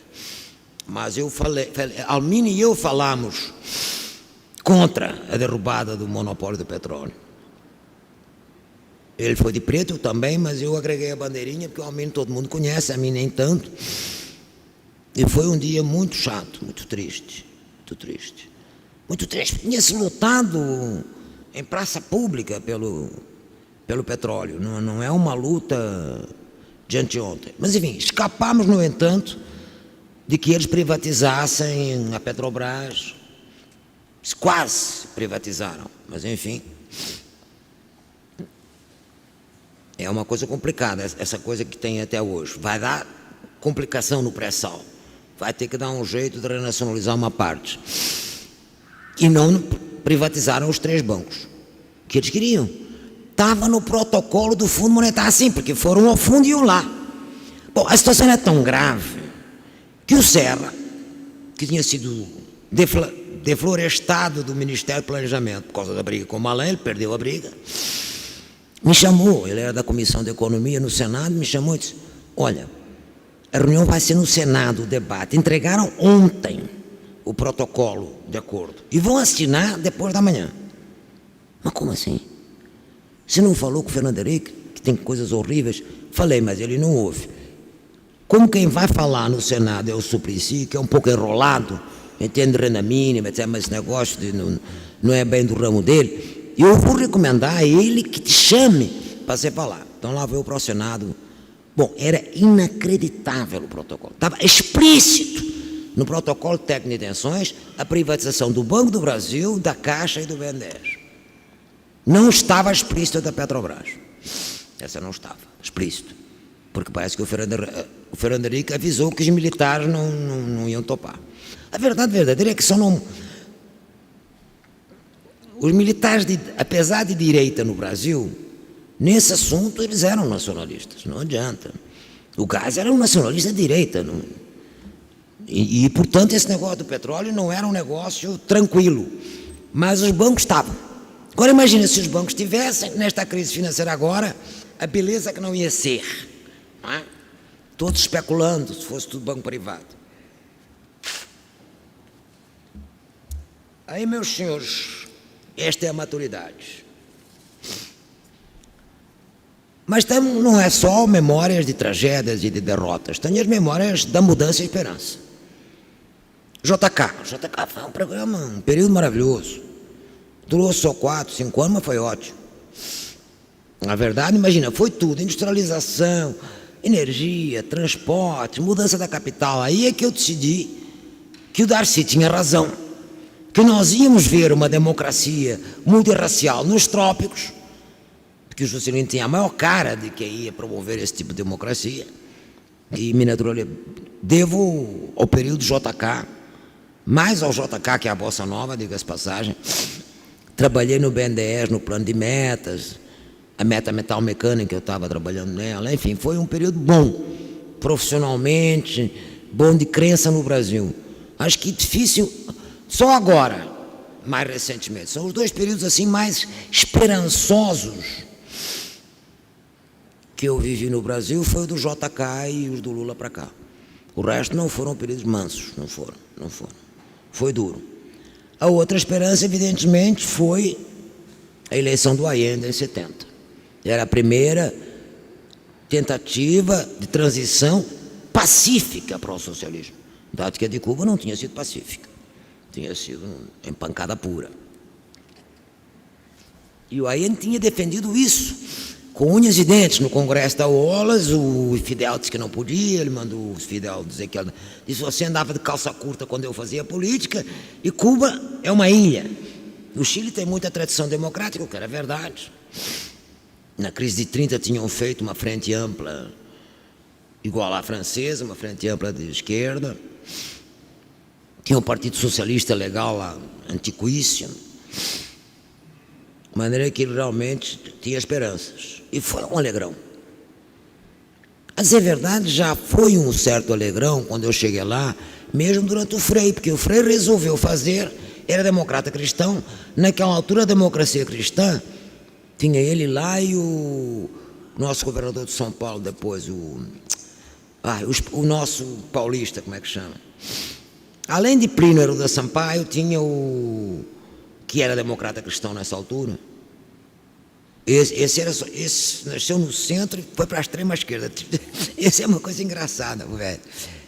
Mas eu falei, Almini e eu falamos contra a derrubada do monopólio do petróleo. Ele foi de preto, eu também, mas eu agreguei a bandeirinha, porque o Almini todo mundo conhece, a mim nem tanto. E foi um dia muito chato, muito triste, muito triste. Muito triste, tinha-se lutado em praça pública pelo petróleo, não é uma luta de anteontem. Mas, enfim, escapamos, no entanto, de que eles privatizassem a Petrobras. Quase privatizaram, mas, enfim. É uma coisa complicada, essa coisa que tem até hoje. Vai dar complicação no pré-sal. Vai ter que dar um jeito de renacionalizar uma parte. E não privatizaram os 3 bancos que eles queriam. Estava no protocolo do Fundo Monetário, sim, porque foram ao fundo e iam lá. Bom, a situação é tão grave que o Serra, que tinha sido deflorestado do Ministério do Planejamento por causa da briga com o Malan, ele perdeu a briga, me chamou, ele era da Comissão de Economia no Senado, me chamou e disse, olha, a reunião vai ser no Senado, o debate. Entregaram ontem o protocolo de acordo e vão assinar depois da manhã. Mas como assim? Você não falou com o Fernando Henrique, que tem coisas horríveis? Falei, mas ele não ouve. Como quem vai falar no Senado é o Suplicy, que é um pouco enrolado, entende renda mínima, etc., mas esse negócio não é bem do ramo dele, eu vou recomendar a ele que te chame para você falar. Então lá veio para o Senado. Bom, era inacreditável o protocolo. Estava explícito no protocolo técnico de intenções a privatização do Banco do Brasil, da Caixa e do BNDES. Não estava explícito da Petrobras. Essa não estava explícito. porque parece que o Fernando Henrique avisou que os militares não iam topar. A verdade verdadeira é que os militares, apesar de direita no Brasil, nesse assunto eles eram nacionalistas, não adianta. O Gás era um nacionalista de direita. Portanto, esse negócio do petróleo não era um negócio tranquilo. Mas os bancos estavam. Agora imagina se os bancos tivessem, nesta crise financeira agora, a beleza que não ia ser. Não é? Todos especulando, se fosse tudo banco privado. Aí, meus senhores, esta é a maturidade. Mas não é só memórias de tragédias e de derrotas, tem as memórias da mudança e esperança. JK foi um programa, um período maravilhoso. Durou só 4, 5 anos, mas foi ótimo. Na verdade, imagina, foi tudo, industrialização, energia, transporte, mudança da capital. Aí é que eu decidi que o Darcy tinha razão, que nós íamos ver uma democracia multirracial nos trópicos, que o Juscelino tinha a maior cara de que ia promover esse tipo de democracia, e me devo ao período JK, mais ao JK que a Bossa Nova, diga-se passagem. Trabalhei no BNDES, no plano de metas, a meta metal mecânica, eu estava trabalhando nela, enfim, foi um período bom, profissionalmente, bom de crença no Brasil. Acho que difícil, só agora, mais recentemente, são os dois períodos assim mais esperançosos que eu vivi no Brasil, foi o do JK e os do Lula para cá. O resto não foram períodos mansos, não foram. Foi duro. A outra esperança, evidentemente, foi a eleição do Allende em 70. Era a primeira tentativa de transição pacífica para o socialismo. Dado que a de Cuba não tinha sido pacífica, tinha sido empancada pura. E o Allende tinha defendido isso com unhas e dentes no Congresso da OLAS. O Fidel disse que não podia, ele mandou o Fidel dizer que disse: você andava de calça curta quando eu fazia política, e Cuba é uma ilha. O Chile tem muita tradição democrática, o que era verdade. Na crise de 30 tinham feito uma frente ampla, igual à francesa, uma frente ampla de esquerda. Tinha um Partido Socialista legal lá, antiquíssimo. De maneira que ele realmente tinha esperanças. E foi um alegrão. A dizer a verdade, já foi um certo alegrão quando eu cheguei lá, mesmo durante o Frei, porque o Frei resolveu fazer, era democrata cristão, naquela altura a democracia cristã, tinha ele lá e o nosso governador de São Paulo depois, o nosso paulista, como é que chama? Além de Plínio Arruda Sampaio, tinha o que era democrata cristão nessa altura. Esse nasceu no centro e foi para a extrema esquerda. Essa é uma coisa engraçada, velho.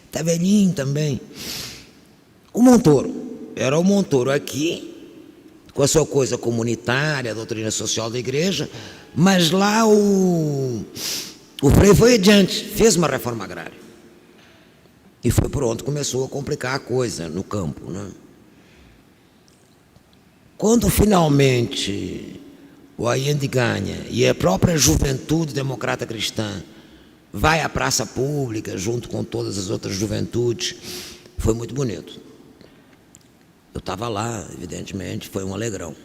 Está velhinho também. O Montoro. Era o Montoro aqui, com a sua coisa comunitária, a doutrina social da igreja, mas lá o Frei foi adiante, fez uma reforma agrária. E foi por onde começou a complicar a coisa no campo, né? Quando finalmente o Allende ganha e a própria juventude democrata cristã vai à praça pública junto com todas as outras juventudes, foi muito bonito. Eu estava lá, evidentemente, foi um alegrão.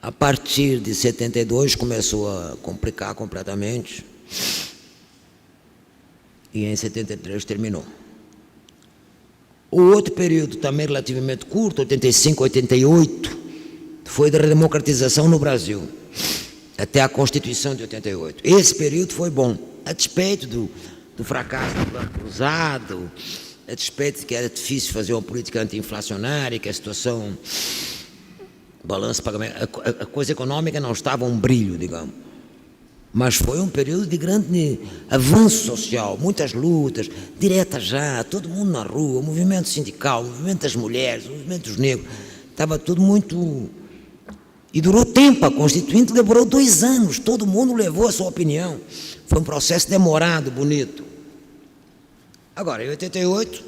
A partir de 72 começou a complicar completamente e em 73 terminou. O outro período também relativamente curto, 85, 88, foi da redemocratização no Brasil, até a Constituição de 88. Esse período foi bom, a despeito do fracasso do Banco Cruzado, a despeito de que era difícil fazer uma política anti-inflacionária, que a situação, balanço, pagamento, a coisa econômica não estava um brilho, digamos. Mas foi um período de grande avanço social, muitas lutas, diretas já, todo mundo na rua, o movimento sindical, o movimento das mulheres, o movimento dos negros, estava tudo muito... E durou tempo, a Constituinte demorou 2 anos, todo mundo levou a sua opinião. Foi um processo demorado, bonito. Agora, em 88,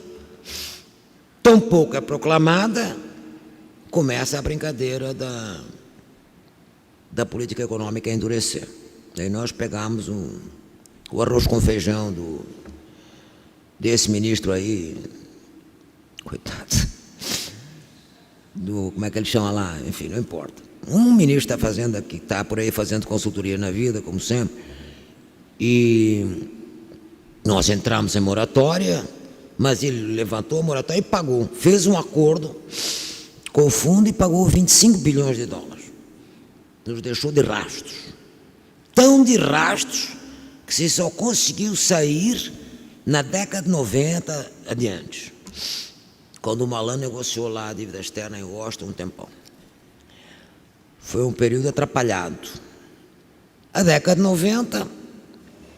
tão pouco é proclamada, começa a brincadeira da política econômica a endurecer. Daí nós pegamos o arroz com feijão desse ministro aí, coitado, como é que ele chama lá, enfim, não importa. Um ministro está fazendo aqui, está por aí fazendo consultoria na vida, como sempre, e nós entramos em moratória, mas ele levantou a moratória e pagou, fez um acordo com o fundo e pagou 25 bilhões de dólares. Nos deixou de rastros, tão de rastros que se só conseguiu sair na década de 90 adiante, quando o Malan negociou lá a dívida externa em Washington um tempão. Foi um período atrapalhado. A década de 90,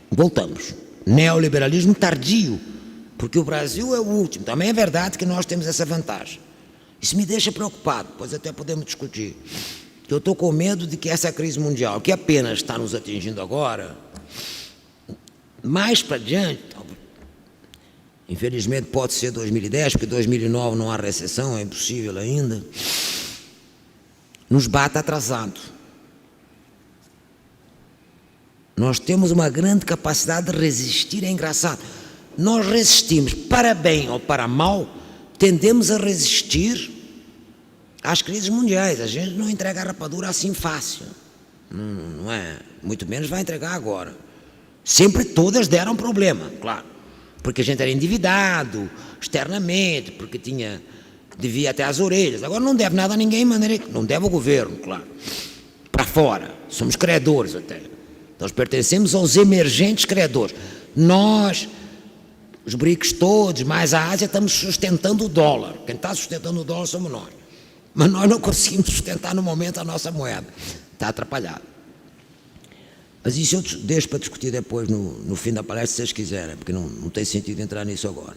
voltamos. Neoliberalismo tardio, porque o Brasil é o último. Também é verdade que nós temos essa vantagem. Isso me deixa preocupado, pois até podemos discutir. Eu estou com medo de que essa crise mundial, que apenas está nos atingindo agora, mais para diante, infelizmente pode ser 2010, porque 2009 não há recessão, é impossível ainda, nos bata atrasado. Nós temos uma grande capacidade de resistir, é engraçado. Nós resistimos, para bem ou para mal, tendemos a resistir às crises mundiais. A gente não entrega a rapadura assim fácil, não é? Muito menos vai entregar agora. Sempre todas deram problema, claro, porque a gente era endividado externamente, porque devia até as orelhas. Agora não deve nada a ninguém, não deve ao governo, claro, para fora, somos credores até. Nós pertencemos aos emergentes credores. Nós, os BRICS todos, mais a Ásia, estamos sustentando o dólar. Quem está sustentando o dólar somos nós. Mas nós não conseguimos sustentar no momento a nossa moeda. Está atrapalhado. Mas isso eu deixo para discutir depois, no fim da palestra, se vocês quiserem, porque não tem sentido entrar nisso agora.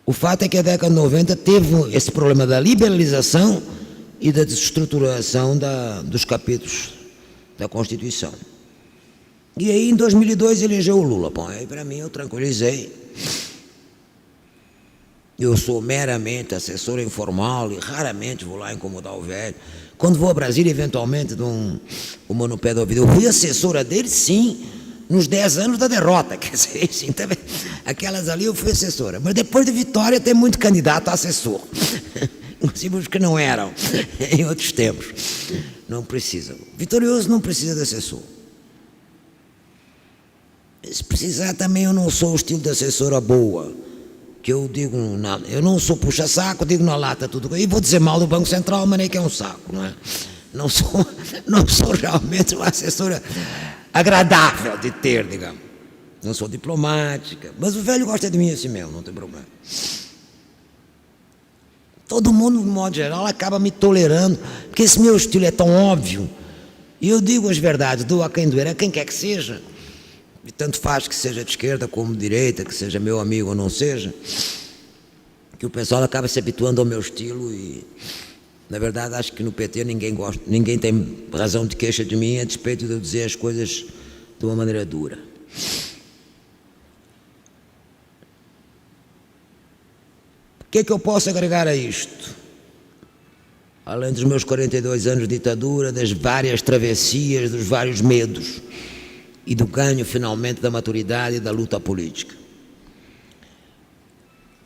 O fato é que a década de 90 teve esse problema da liberalização e da desestruturação dos capítulos da Constituição. E aí, em 2002, elegeu o Lula. Bom, aí para mim eu tranquilizei. Eu sou meramente assessor informal e raramente vou lá incomodar o velho. Quando vou a Brasília, eventualmente dou uma no pé do ouvido. Eu fui assessora dele, sim, nos 10 anos da derrota. Quer dizer, sim, também, aquelas ali eu fui assessora. Mas depois de vitória tem muito candidato a assessor. Inclusive os que não eram em outros tempos. Não precisam. Vitorioso não precisa de assessor. Se precisar também, eu não sou o estilo de assessora boa, que eu digo, eu não sou puxa-saco, digo na lata tudo, e vou dizer mal do Banco Central, mas nem que é um saco, não é? Não sou realmente uma assessora agradável de ter, digamos. Não sou diplomática, mas o velho gosta de mim assim mesmo, não tem problema. Todo mundo, de modo geral, acaba me tolerando, porque esse meu estilo é tão óbvio, e eu digo as verdades, dou a quem doer, a quem quer que seja, e tanto faz que seja de esquerda como de direita, que seja meu amigo ou não seja, que o pessoal acaba se habituando ao meu estilo e, na verdade, acho que no PT ninguém tem razão de queixa de mim a despeito de eu dizer as coisas de uma maneira dura. O que é que eu posso agregar a isto? Além dos meus 42 anos de ditadura, das várias travessias, dos vários medos, e do ganho, finalmente, da maturidade e da luta política.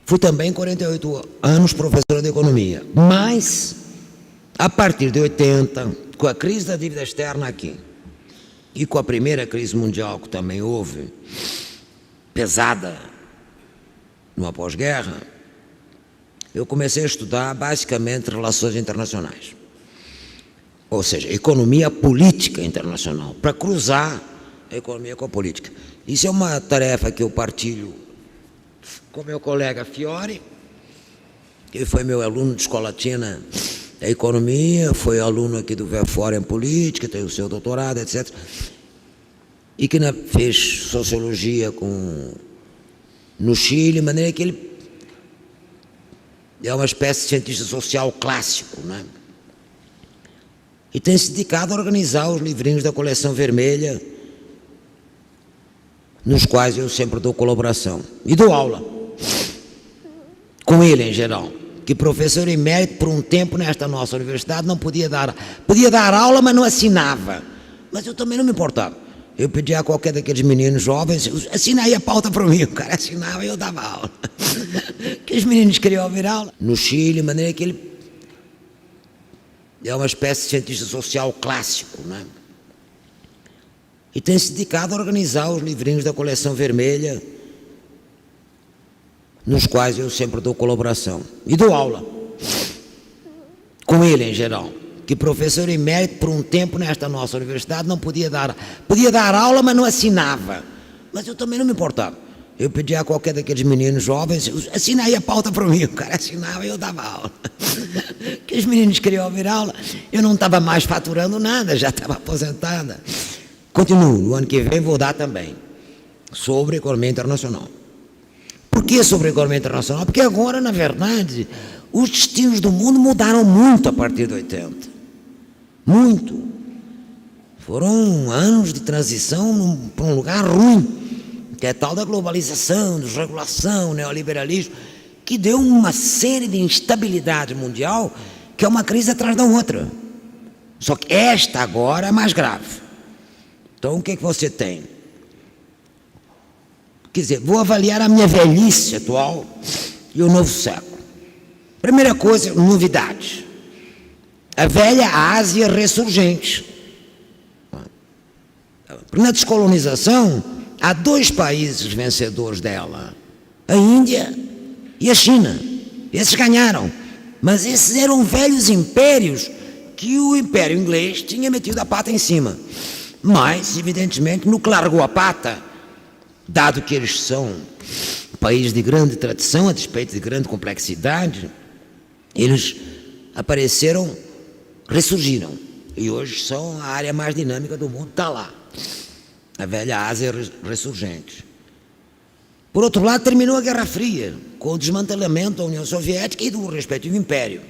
Fui também 48 anos professor de economia, mas, a partir de 80, com a crise da dívida externa aqui, e com a primeira crise mundial que também houve, pesada, no pós-guerra, eu comecei a estudar, basicamente, relações internacionais. Ou seja, economia política internacional, para cruzar a economia com a política. Isso é uma tarefa que eu partilho com meu colega Fiore, que foi meu aluno de escolatina da economia, foi aluno aqui do VFOR em política, tem o seu doutorado, etc. E que fez sociologia no Chile, de maneira que ele é uma espécie de cientista social clássico, né? E tem se dedicado a organizar os livrinhos da coleção vermelha, nos quais eu sempre dou colaboração. E dou aula, com ele em geral, que professor emérito por um tempo nesta nossa universidade não podia dar aula, mas não assinava. Mas eu também não me importava. Eu pedi a qualquer daqueles meninos jovens, assina aí a pauta para mim, o cara assinava e eu dava aula. Que os meninos queriam ouvir aula. No Chile, de maneira que ele é uma espécie de cientista social clássico, né? E tem se dedicado a organizar os livrinhos da coleção vermelha, nos quais eu sempre dou colaboração. E dou aula, com ele em geral. Que professor emérito, por um tempo, nesta nossa universidade, não podia dar aula, mas não assinava. Mas eu também não me importava. Eu pedia a qualquer daqueles meninos jovens, assina aí a pauta para mim, o cara assinava e eu dava aula. Que os meninos queriam ouvir aula, eu não estava mais faturando nada, já estava aposentada. Continuo, no ano que vem vou dar também, sobre economia internacional. Por que sobre economia internacional? Porque agora, na verdade, os destinos do mundo mudaram muito a partir de 80. Muito. Foram anos de transição para um lugar ruim, que é tal da globalização, desregulação, neoliberalismo, que deu uma série de instabilidade mundial, que é uma crise atrás da outra. Só que esta agora é mais grave. Então, o que é que você tem? Quer dizer, vou avaliar a minha velhice atual e o novo século. Primeira coisa, novidade. A velha Ásia ressurgente. Na descolonização, há dois países vencedores dela, a Índia e a China. Esses ganharam, mas esses eram velhos impérios que o Império Inglês tinha metido a pata em cima. Mas, evidentemente, no que largou a pata, dado que eles são países de grande tradição, a despeito de grande complexidade, eles apareceram, ressurgiram, e hoje são a área mais dinâmica do mundo, está lá, a velha Ásia ressurgente. Por outro lado, terminou a Guerra Fria, com o desmantelamento da União Soviética e do respectivo império,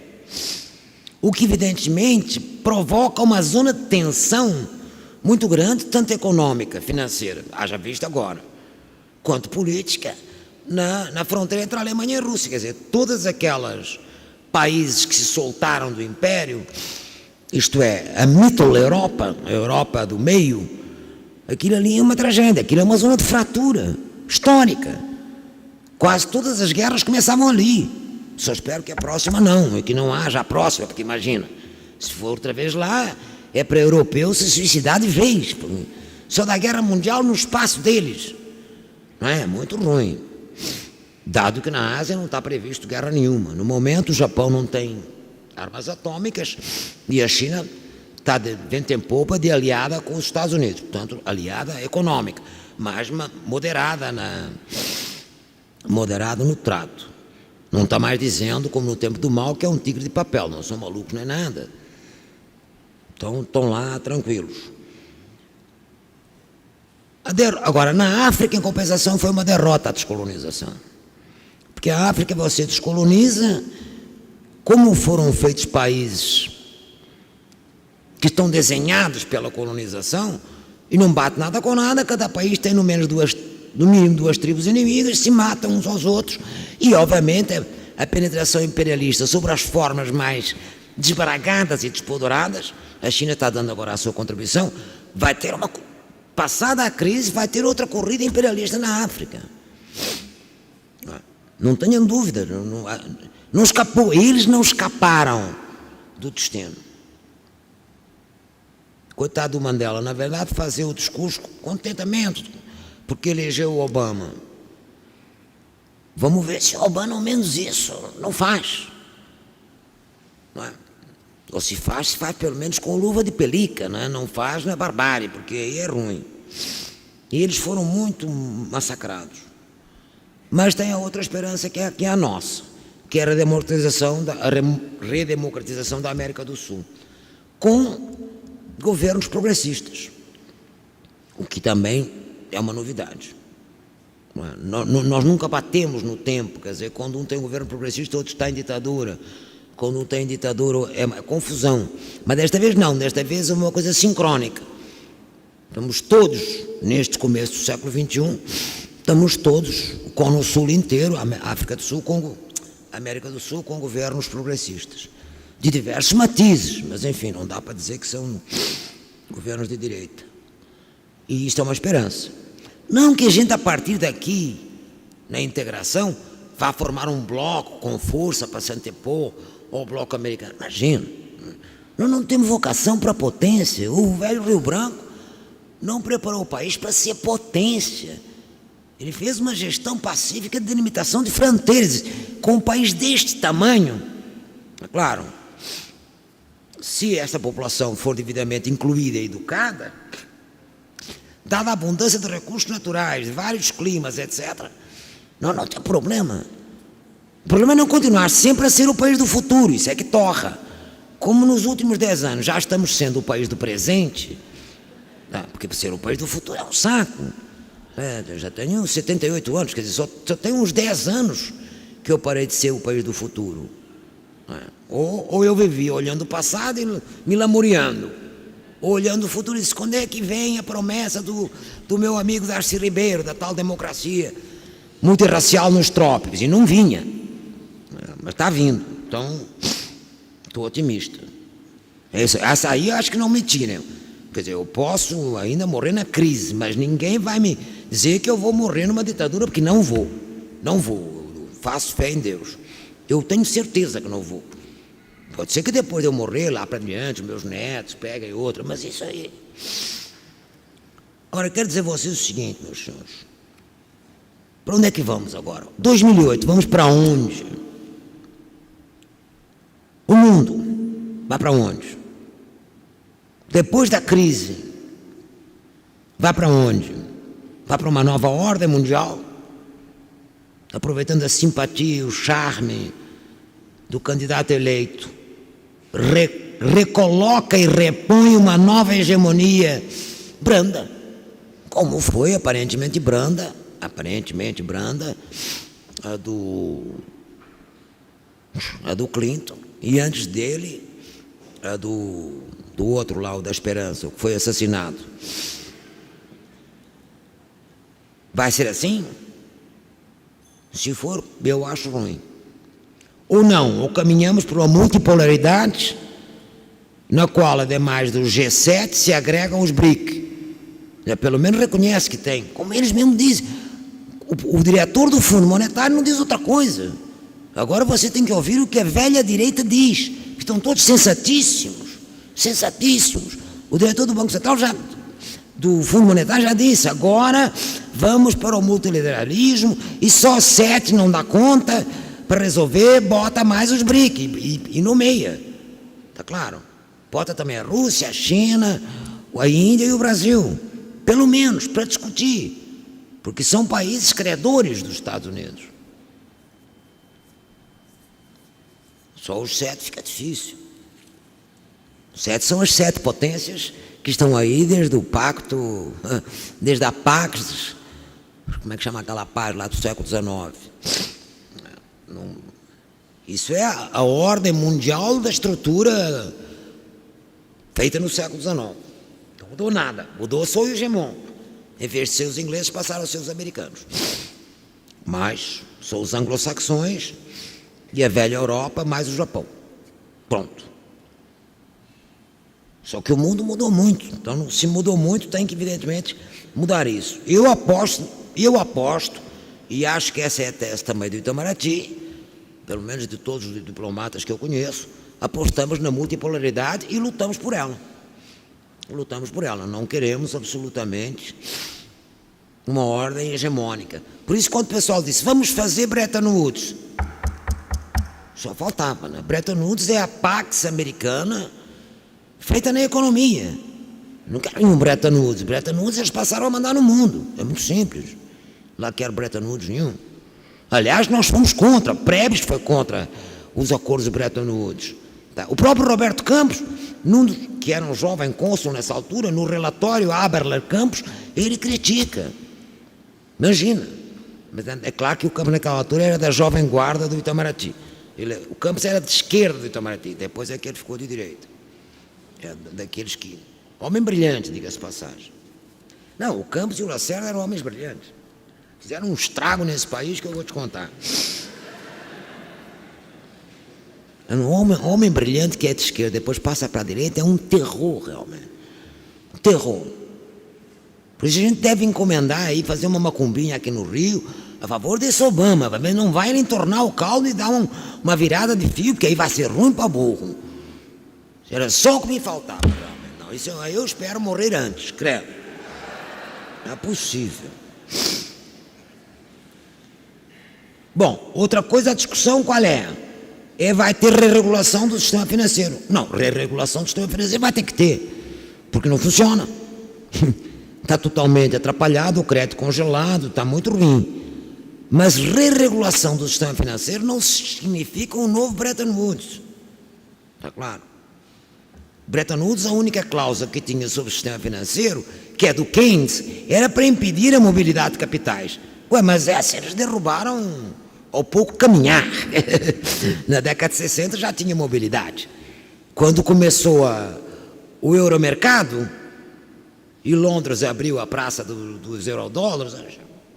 o que evidentemente provoca uma zona de tensão muito grande, tanto econômica, financeira, haja vista agora, quanto política, na fronteira entre a Alemanha e a Rússia. Quer dizer, todas aquelas países que se soltaram do império, isto é, a Mitteleuropa, a Europa do meio, aquilo ali é uma tragédia, aquilo é uma zona de fratura histórica. Quase todas as guerras começavam ali. Só espero que a próxima não, e que não haja a próxima, porque imagina, se for outra vez lá, é para europeu se suicidar de vez. Só da guerra mundial no espaço deles. Não é? Muito ruim. Dado que na Ásia não está previsto guerra nenhuma. No momento, o Japão não tem armas atômicas e a China está de vento em popa de aliada com os Estados Unidos. Portanto, aliada econômica, mas moderada no trato. Não está mais dizendo, como no tempo do Mao, que é um tigre de papel. Não são malucos nem nada. Então, estão lá tranquilos. Agora, na África, em compensação, foi uma derrota a descolonização. Porque a África você descoloniza, como foram feitos países que estão desenhados pela colonização, e não bate nada com nada, cada país tem no mínimo duas tribos inimigas, se matam uns aos outros, e obviamente a penetração imperialista sobre as formas mais desbragadas e despodoradas, a China está dando agora a sua contribuição, vai ter passada a crise, vai ter outra corrida imperialista na África. Não tenham dúvida, não escapou, eles não escaparam do destino. Coitado do Mandela, na verdade, fazer o discurso com contentamento, porque elegeu o Obama. Vamos ver se o Obama ao menos isso não faz. Não é? Ou se faz pelo menos com luva de pelica, né? Não faz, não é barbárie, porque aí é ruim. E eles foram muito massacrados. Mas tem a outra esperança que é a nossa, que era a redemocratização da América do Sul, com governos progressistas, o que também é uma novidade. Nós nunca batemos no tempo, quer dizer, quando um tem um governo progressista, outro está em ditadura. Quando um tem ditadura é uma confusão. Mas desta vez não, desta vez é uma coisa sincrónica. Estamos todos, neste começo do século XXI, estamos todos, o Cono Sul inteiro, a África do Sul, a América do Sul, com governos progressistas, de diversos matizes, mas enfim, não dá para dizer que são governos de direita. E isto é uma esperança. Não que a gente, a partir daqui, na integração, vá formar um bloco com força para se antepor ao bloco americano. Imagina, nós não temos vocação para potência. O velho Rio Branco não preparou o país para ser potência. Ele fez uma gestão pacífica de delimitação de fronteiras. Com um país deste tamanho, é claro, se essa população for devidamente incluída e educada, dada a abundância de recursos naturais, de vários climas, etc., não tem problema. O problema é não continuar sempre a ser o país do futuro, isso é que torra. Como nos últimos 10 anos já estamos sendo o país do presente, porque ser o país do futuro é um saco. Eu já tenho 78 anos, quer dizer, só tenho uns 10 anos que eu parei de ser o país do futuro. Ou eu vivi olhando o passado e me lamuriando, ou olhando o futuro e disse, quando é que vem a promessa do meu amigo Darcy Ribeiro, da tal democracia multirracial nos trópicos? E não vinha, mas está vindo, então estou otimista. Essa aí eu acho que não me tiram. Quer dizer, eu posso ainda morrer na crise, mas ninguém vai me dizer que eu vou morrer numa ditadura, porque não vou, eu faço fé em Deus. Eu tenho certeza que não vou. Pode ser que depois de eu morrer, lá para diante, meus netos peguem outra, mas isso aí... Agora, eu quero dizer a vocês o seguinte, meus senhores. Para onde é que vamos agora? 2008, vamos para onde? O mundo vai para onde? Depois da crise, vai para onde? Vai para uma nova ordem mundial? Aproveitando a simpatia e o charme do candidato eleito, recoloca e repõe uma nova hegemonia branda, como foi aparentemente branda, a do Clinton, e antes dele, a do outro lá, o da Esperança, que foi assassinado. Vai ser assim? Se for, eu acho ruim. Ou não, ou caminhamos para uma multipolaridade, na qual, ademais do G7, se agregam os BRIC. Pelo menos reconhece que tem, como eles mesmos dizem. O diretor do Fundo Monetário não diz outra coisa. Agora você tem que ouvir o que a velha direita diz, que estão todos sensatíssimos. O diretor do Banco Central do Fundo Monetário já disse, agora vamos para o multilateralismo e só 7 não dá conta, para resolver, bota mais os BRIC e nomeia. Está claro? Bota também a Rússia, a China, a Índia e o Brasil. Pelo menos, para discutir. Porque são países credores dos Estados Unidos. Só os 7 fica difícil. Os 7 são as 7 potências que estão aí desde o pacto, desde a Pax, como é que chama aquela paz lá do século XIX? Isso é a ordem mundial da estrutura feita no século XIX. Não mudou nada, mudou só o hegemon. Em vez de ser os ingleses, passaram a ser os americanos. Mas são os anglo-saxões e a velha Europa mais o Japão. Pronto. Só que o mundo mudou muito, então se mudou muito, tem que evidentemente mudar isso. Eu aposto, e acho que essa é a tese também do Itamaraty, pelo menos de todos os diplomatas que eu conheço, apostamos na multipolaridade e lutamos por ela. Não queremos absolutamente uma ordem hegemônica. Por isso, quando o pessoal disse, vamos fazer Bretton Woods, só faltava, né? Bretton Woods é a Pax americana feita na economia. Não quero nenhum Bretton Woods. Bretton Woods eles passaram a mandar no mundo. É muito simples. Lá quero Bretton Woods nenhum. Aliás, nós fomos contra. Prebes foi contra os acordos de Bretton Woods. Tá? O próprio Roberto Campos, que era um jovem cônsul nessa altura, no relatório Haberler Campos, ele critica. Imagina. Mas é claro que o Campos naquela altura era da jovem guarda do Itamaraty. O Campos era de esquerda do Itamaraty, depois é que ele ficou de direita. É daqueles que... Homem brilhante, diga-se passagem. Não, o Campos e o Lacerda eram homens brilhantes. Fizeram um estrago nesse país que eu vou te contar. Um homem brilhante que é de esquerda, depois passa para a direita, é um terror, realmente. Um terror. Por isso a gente deve encomendar aí, fazer uma macumbinha aqui no Rio, a favor desse Obama, mas não vai ele entornar o caldo e dar uma virada de fio, porque aí vai ser ruim para burro. Era só o que me faltava. Não, isso eu espero morrer antes, credo. Não é possível. Bom, outra coisa, a discussão qual é? Vai ter re-regulação do sistema financeiro. Não, re-regulação do sistema financeiro vai ter que ter, porque não funciona. Está totalmente atrapalhado, o crédito congelado, está muito ruim. Mas re-regulação do sistema financeiro não significa um novo Bretton Woods. Está claro? Bretton Woods, a única cláusula que tinha sobre o sistema financeiro, que é do Keynes, era para impedir a mobilidade de capitais. Ué, mas eles derrubaram ao pouco caminhar. Na década de 60 já tinha mobilidade. Quando começou o euromercado, e Londres abriu a praça dos eurodólares,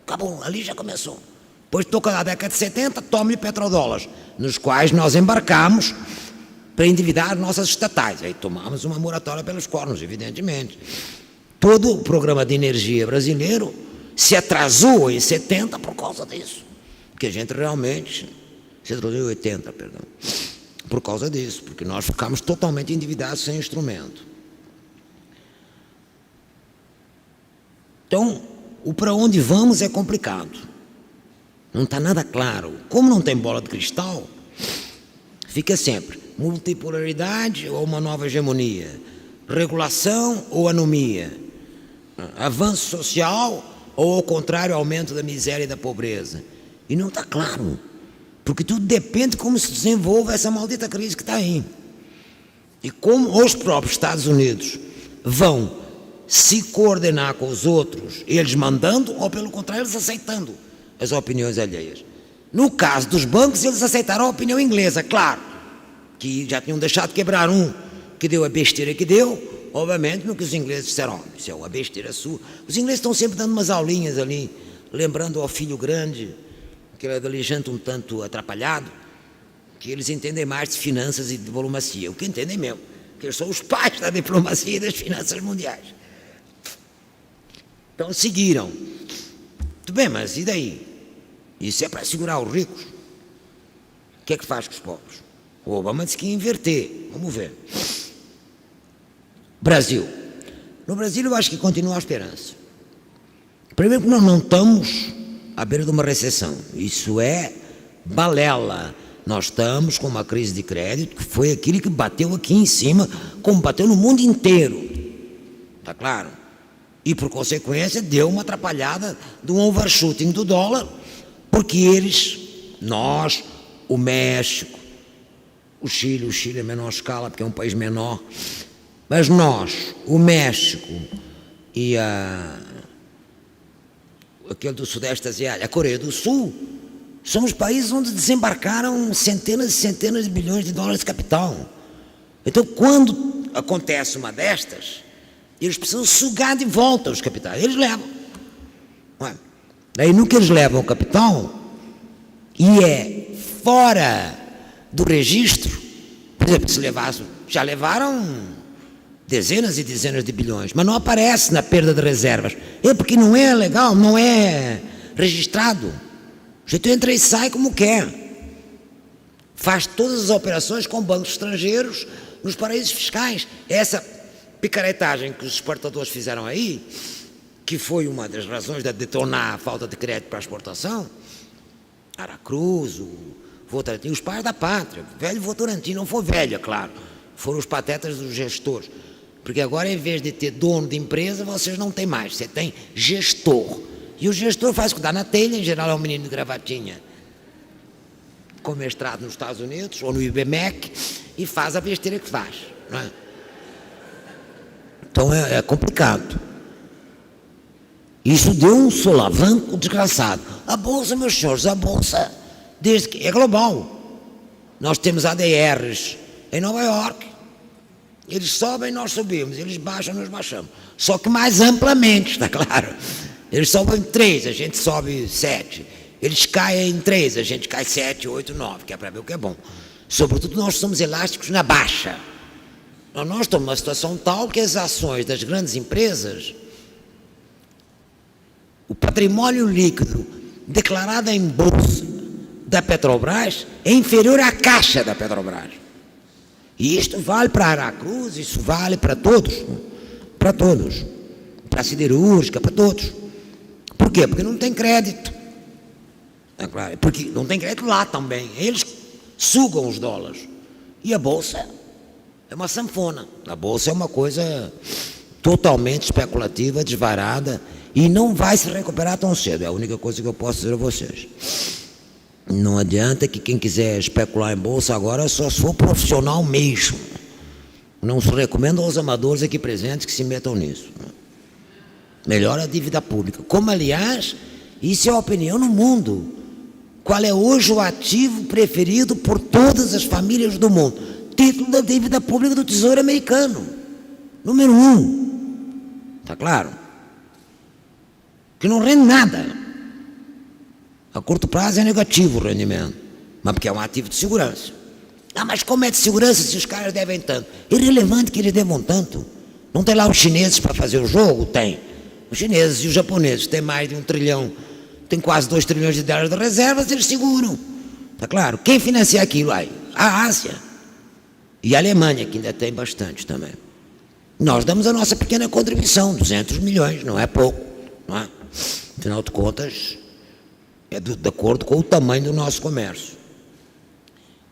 acabou, ali já começou. Depois toca na década de 70, tome petrodólares, nos quais nós embarcamos para endividar nossas estatais. Aí tomamos uma moratória pelos cornos, evidentemente. Todo o programa de energia brasileiro se atrasou em 70 por causa disso. Porque a gente realmente se atrasou em 80, perdão. Por causa disso, porque nós ficamos totalmente endividados sem instrumento. Então, o para onde vamos é complicado. Não está nada claro. Como não tem bola de cristal, fica sempre multipolaridade ou uma nova hegemonia, regulação ou anomia, avanço social ou, ao contrário, aumento da miséria e da pobreza. E não está claro, porque tudo depende de como se desenvolve essa maldita crise que está aí. E como os próprios Estados Unidos vão se coordenar com os outros, eles mandando, ou pelo contrário, eles aceitando as opiniões alheias. No caso dos bancos, eles aceitaram a opinião inglesa, claro, que já tinham deixado quebrar que deu a besteira que deu, obviamente, no que os ingleses disseram, isso é uma besteira sua. Os ingleses estão sempre dando umas aulinhas ali, lembrando ao filho grande, aquele adolescente um tanto atrapalhado, que eles entendem mais de finanças e de diplomacia, o que entendem mesmo, que eles são os pais da diplomacia e das finanças mundiais. Então seguiram. Muito bem, mas e daí? Isso é para segurar os ricos. O que é que faz com os pobres? O Obama disse que ia inverter. Vamos ver. Brasil. No Brasil eu acho que continua a esperança. Primeiro que nós não estamos à beira de uma recessão. Isso é balela. Nós estamos com uma crise de crédito que foi aquilo que bateu aqui em cima, como bateu no mundo inteiro. Está claro? E, por consequência, deu uma atrapalhada do overshooting do dólar, porque nós, o México, o Chile é menor escala, porque é um país menor, mas nós, o México e aquele do Sudeste Asiático, a Coreia do Sul, são os países onde desembarcaram centenas e centenas de bilhões de dólares de capital. Então, quando acontece uma destas, eles precisam sugar de volta os capitais. Eles levam. Daí, no que eles levam o capital, e é fora do registro, por exemplo, se levassem, já levaram dezenas e dezenas de bilhões, mas não aparece na perda de reservas. Porque não é legal, não é registrado. O jeito entra e sai como quer. Faz todas as operações com bancos estrangeiros nos paraísos fiscais. Essa picaretagem que os exportadores fizeram aí, que foi uma das razões de detonar a falta de crédito para a exportação, Aracruz, o Votorantim, os pais da pátria, velho Votorantim, não foi velho, é claro, foram os patetas dos gestores, porque agora, em vez de ter dono de empresa, vocês não têm mais, você tem gestor, e o gestor faz o que dá na telha, em geral é um menino de gravatinha, com mestrado nos Estados Unidos, ou no IBMEC, e faz a besteira que faz, não é? Então é complicado. Isso deu um solavanco desgraçado. A Bolsa, meus senhores, a Bolsa, desde que é global. Nós temos ADRs em Nova York. Eles sobem, nós subimos. Eles baixam, nós baixamos. Só que mais amplamente, está claro. Eles sobem 3, a gente sobe 7. Eles caem em 3, a gente cai 7, 8, 9, que é para ver o que é bom. Sobretudo, nós somos elásticos na baixa. Nós estamos numa situação tal que as ações das grandes empresas o patrimônio líquido declarado em bolsa da Petrobras é inferior à caixa da Petrobras. E isto vale para a Aracruz, isso vale para todos, para a siderúrgica, para todos. Por quê? Porque não tem crédito. É claro, porque não tem crédito lá também. Eles sugam os dólares. E a bolsa é uma sanfona. A bolsa é uma coisa totalmente especulativa, desvarada, e não vai se recuperar tão cedo. É a única coisa que eu posso dizer a vocês. Não adianta que quem quiser especular em bolsa agora só se for profissional mesmo. Não se recomenda aos amadores aqui presentes que se metam nisso. Melhor a dívida pública. Como, aliás, isso é a opinião no mundo. Qual é hoje o ativo preferido por todas as famílias do mundo? Título da dívida pública do Tesouro Americano. Número 1. Está claro? Que não rende nada. A curto prazo é negativo o rendimento, mas porque é um ativo de segurança. Ah, mas como é de segurança se os caras devem tanto? Irrelevante que eles devam tanto. Não tem lá os chineses para fazer o jogo? Tem. Os chineses e os japoneses têm mais de 1 trilhão, tem quase 2 trilhões de dólares de reservas, eles seguram. Está claro? Quem financia aquilo aí? A Ásia. E a Alemanha, que ainda tem bastante também. Nós damos a nossa pequena contribuição, 200 milhões, não é pouco. Não é? Afinal de contas, é de acordo com o tamanho do nosso comércio.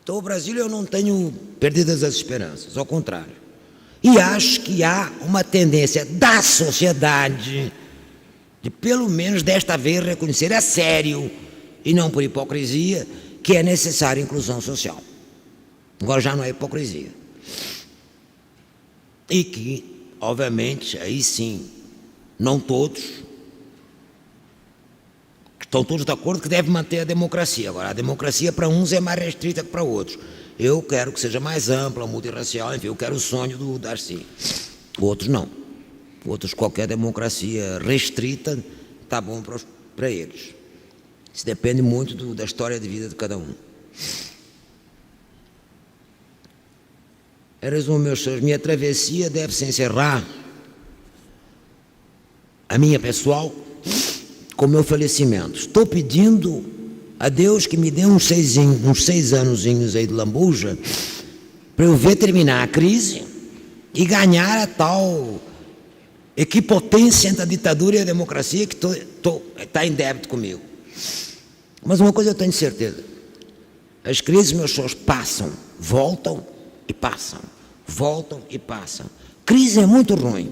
Então, o Brasil, eu não tenho perdidas as esperanças, ao contrário. E acho que há uma tendência da sociedade de, pelo menos desta vez, reconhecer a sério, e não por hipocrisia, que é necessária a inclusão social. Agora já não é hipocrisia. E que, obviamente, aí sim, não todos estão todos de acordo que deve manter a democracia. Agora, a democracia para uns é mais restrita que para outros. Eu quero que seja mais ampla, multirracial, enfim, eu quero o sonho do Darcy. Outros não. Outros, qualquer democracia restrita está bom para eles. Isso depende muito da história de vida de cada um. Em resumo, meus senhores, minha travessia deve se encerrar, a minha pessoal, com o meu falecimento. Estou pedindo a Deus que me dê uns 6 anozinhos aí de lambuja para eu ver terminar a crise e ganhar a tal equipotência entre a ditadura e a democracia que está em débito comigo. Mas uma coisa eu tenho certeza: as crises, meus senhores, passam, voltam e passam, voltam e passam. Crise é muito ruim,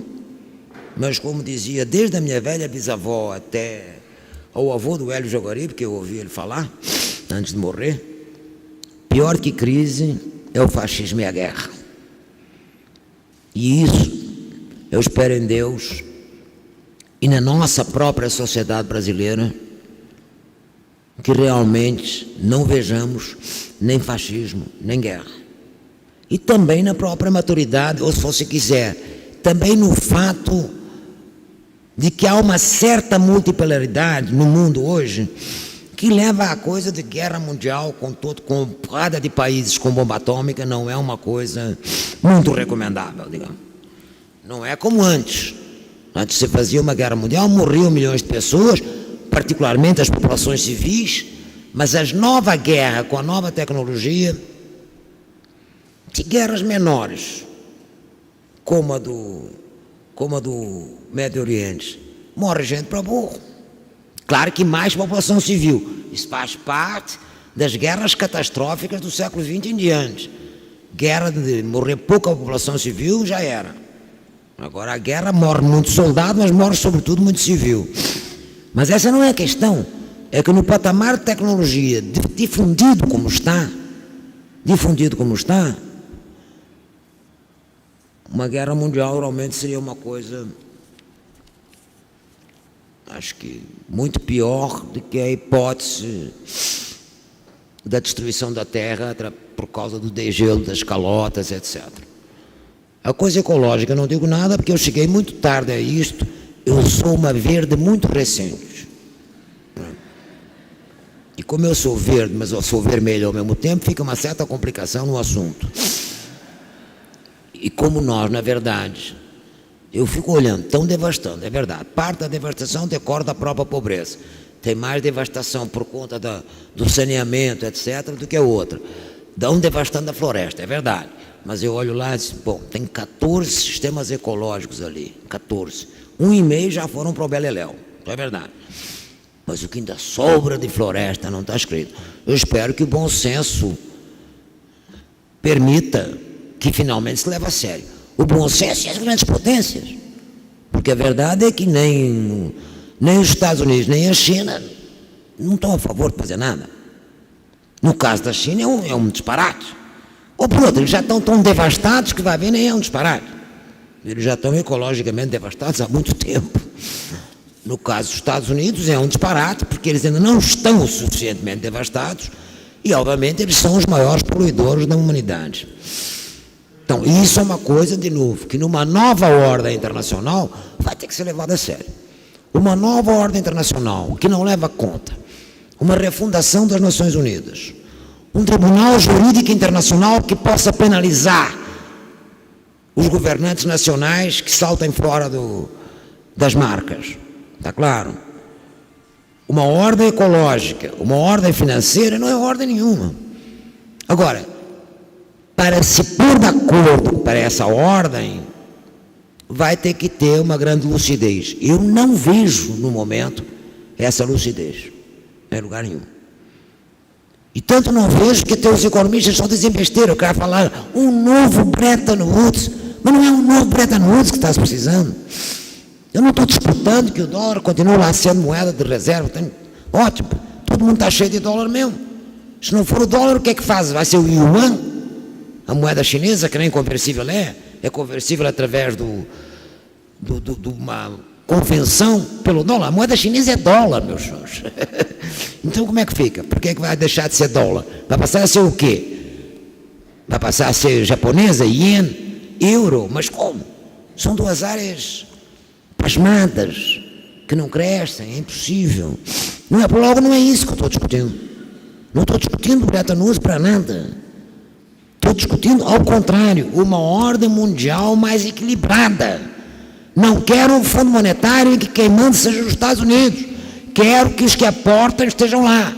mas como dizia, desde a minha velha bisavó até ao avô do Hélio Jaguaribe, que eu ouvi ele falar antes de morrer, pior que crise é o fascismo e a guerra. E isso eu espero em Deus e na nossa própria sociedade brasileira que realmente não vejamos nem fascismo, nem guerra. E também na própria maturidade, ou se você quiser, também no fato de que há uma certa multipolaridade no mundo hoje que leva à coisa de guerra mundial com porrada de países com bomba atômica. Não é uma coisa muito recomendável, digamos. Não é como antes. Antes se fazia uma guerra mundial, morriam milhões de pessoas, particularmente as populações civis, mas a nova guerra com a nova tecnologia, de guerras menores, como a do Médio Oriente, morre gente para burro. Claro que mais população civil. Isso faz parte das guerras catastróficas do século XX em diante. Guerra de morrer pouca população civil já era. Agora a guerra morre muito soldado, mas morre sobretudo muito civil. Mas essa não é a questão. É que no patamar de tecnologia difundido como está, uma guerra mundial realmente seria uma coisa, acho que muito pior do que a hipótese da destruição da Terra por causa do degelo, das calotas, etc. A coisa ecológica, eu não digo nada porque eu cheguei muito tarde a isto. Eu sou uma verde muito recente. E como eu sou verde, mas eu sou vermelho ao mesmo tempo, fica uma certa complicação no assunto. E como nós, na verdade, Eu fico olhando, estão devastando, é verdade. Parte da devastação decorre da própria pobreza. Tem mais devastação por conta do saneamento, etc., do que a outra. Estão devastando a floresta, é verdade. Mas eu olho lá e digo, bom, tem 14 sistemas ecológicos ali, 14. 1,5 já foram para o Beleléu, é verdade. Mas o que ainda sobra de floresta não está escrito. Eu espero que o bom senso permita que finalmente se leve a sério. O bom senso e as grandes potências. Porque a verdade é que nem os Estados Unidos, nem a China não estão a favor de fazer nada. No caso da China é um disparate. Ou por outro, eles já estão tão devastados que vai ver, nem é um disparate. Eles já estão ecologicamente devastados há muito tempo. No caso dos Estados Unidos é um disparate, porque eles ainda não estão suficientemente devastados e, obviamente, eles são os maiores poluidores da humanidade. Então, isso é uma coisa, de novo, que numa nova ordem internacional vai ter que ser levada a sério. Uma nova ordem internacional que não leva conta uma refundação das Nações Unidas, um tribunal jurídico internacional que possa penalizar os governantes nacionais que saltem fora das marcas. Está claro? Uma ordem ecológica, uma ordem financeira, não é ordem nenhuma. Agora, para se pôr de acordo para essa ordem, vai ter que ter uma grande lucidez. Eu não vejo, no momento, essa lucidez, em lugar nenhum. E tanto não vejo que os economistas só dizem besteira. Eu quero falar um novo Bretton Woods, mas não é um novo Bretton Woods que está se precisando. Eu não estou disputando que o dólar continue lá sendo moeda de reserva. Ótimo, todo mundo está cheio de dólar mesmo. Se não for o dólar, o que é que faz? Vai ser o yuan, a moeda chinesa, que nem conversível é conversível através de uma convenção pelo dólar. A moeda chinesa é dólar, meus senhores. Então como é que fica? Por que é que vai deixar de ser dólar? Vai passar a ser o quê? Vai passar a ser japonesa, ien, euro, mas como? São duas áreas pasmadas, que não crescem, é impossível. Não é, logo não é isso que eu estou discutindo. Não estou discutindo Bretton Woods para nada. Estou discutindo, ao contrário, uma ordem mundial mais equilibrada. Não quero um fundo monetário em que quem manda seja os Estados Unidos. Quero que os que aportam estejam lá.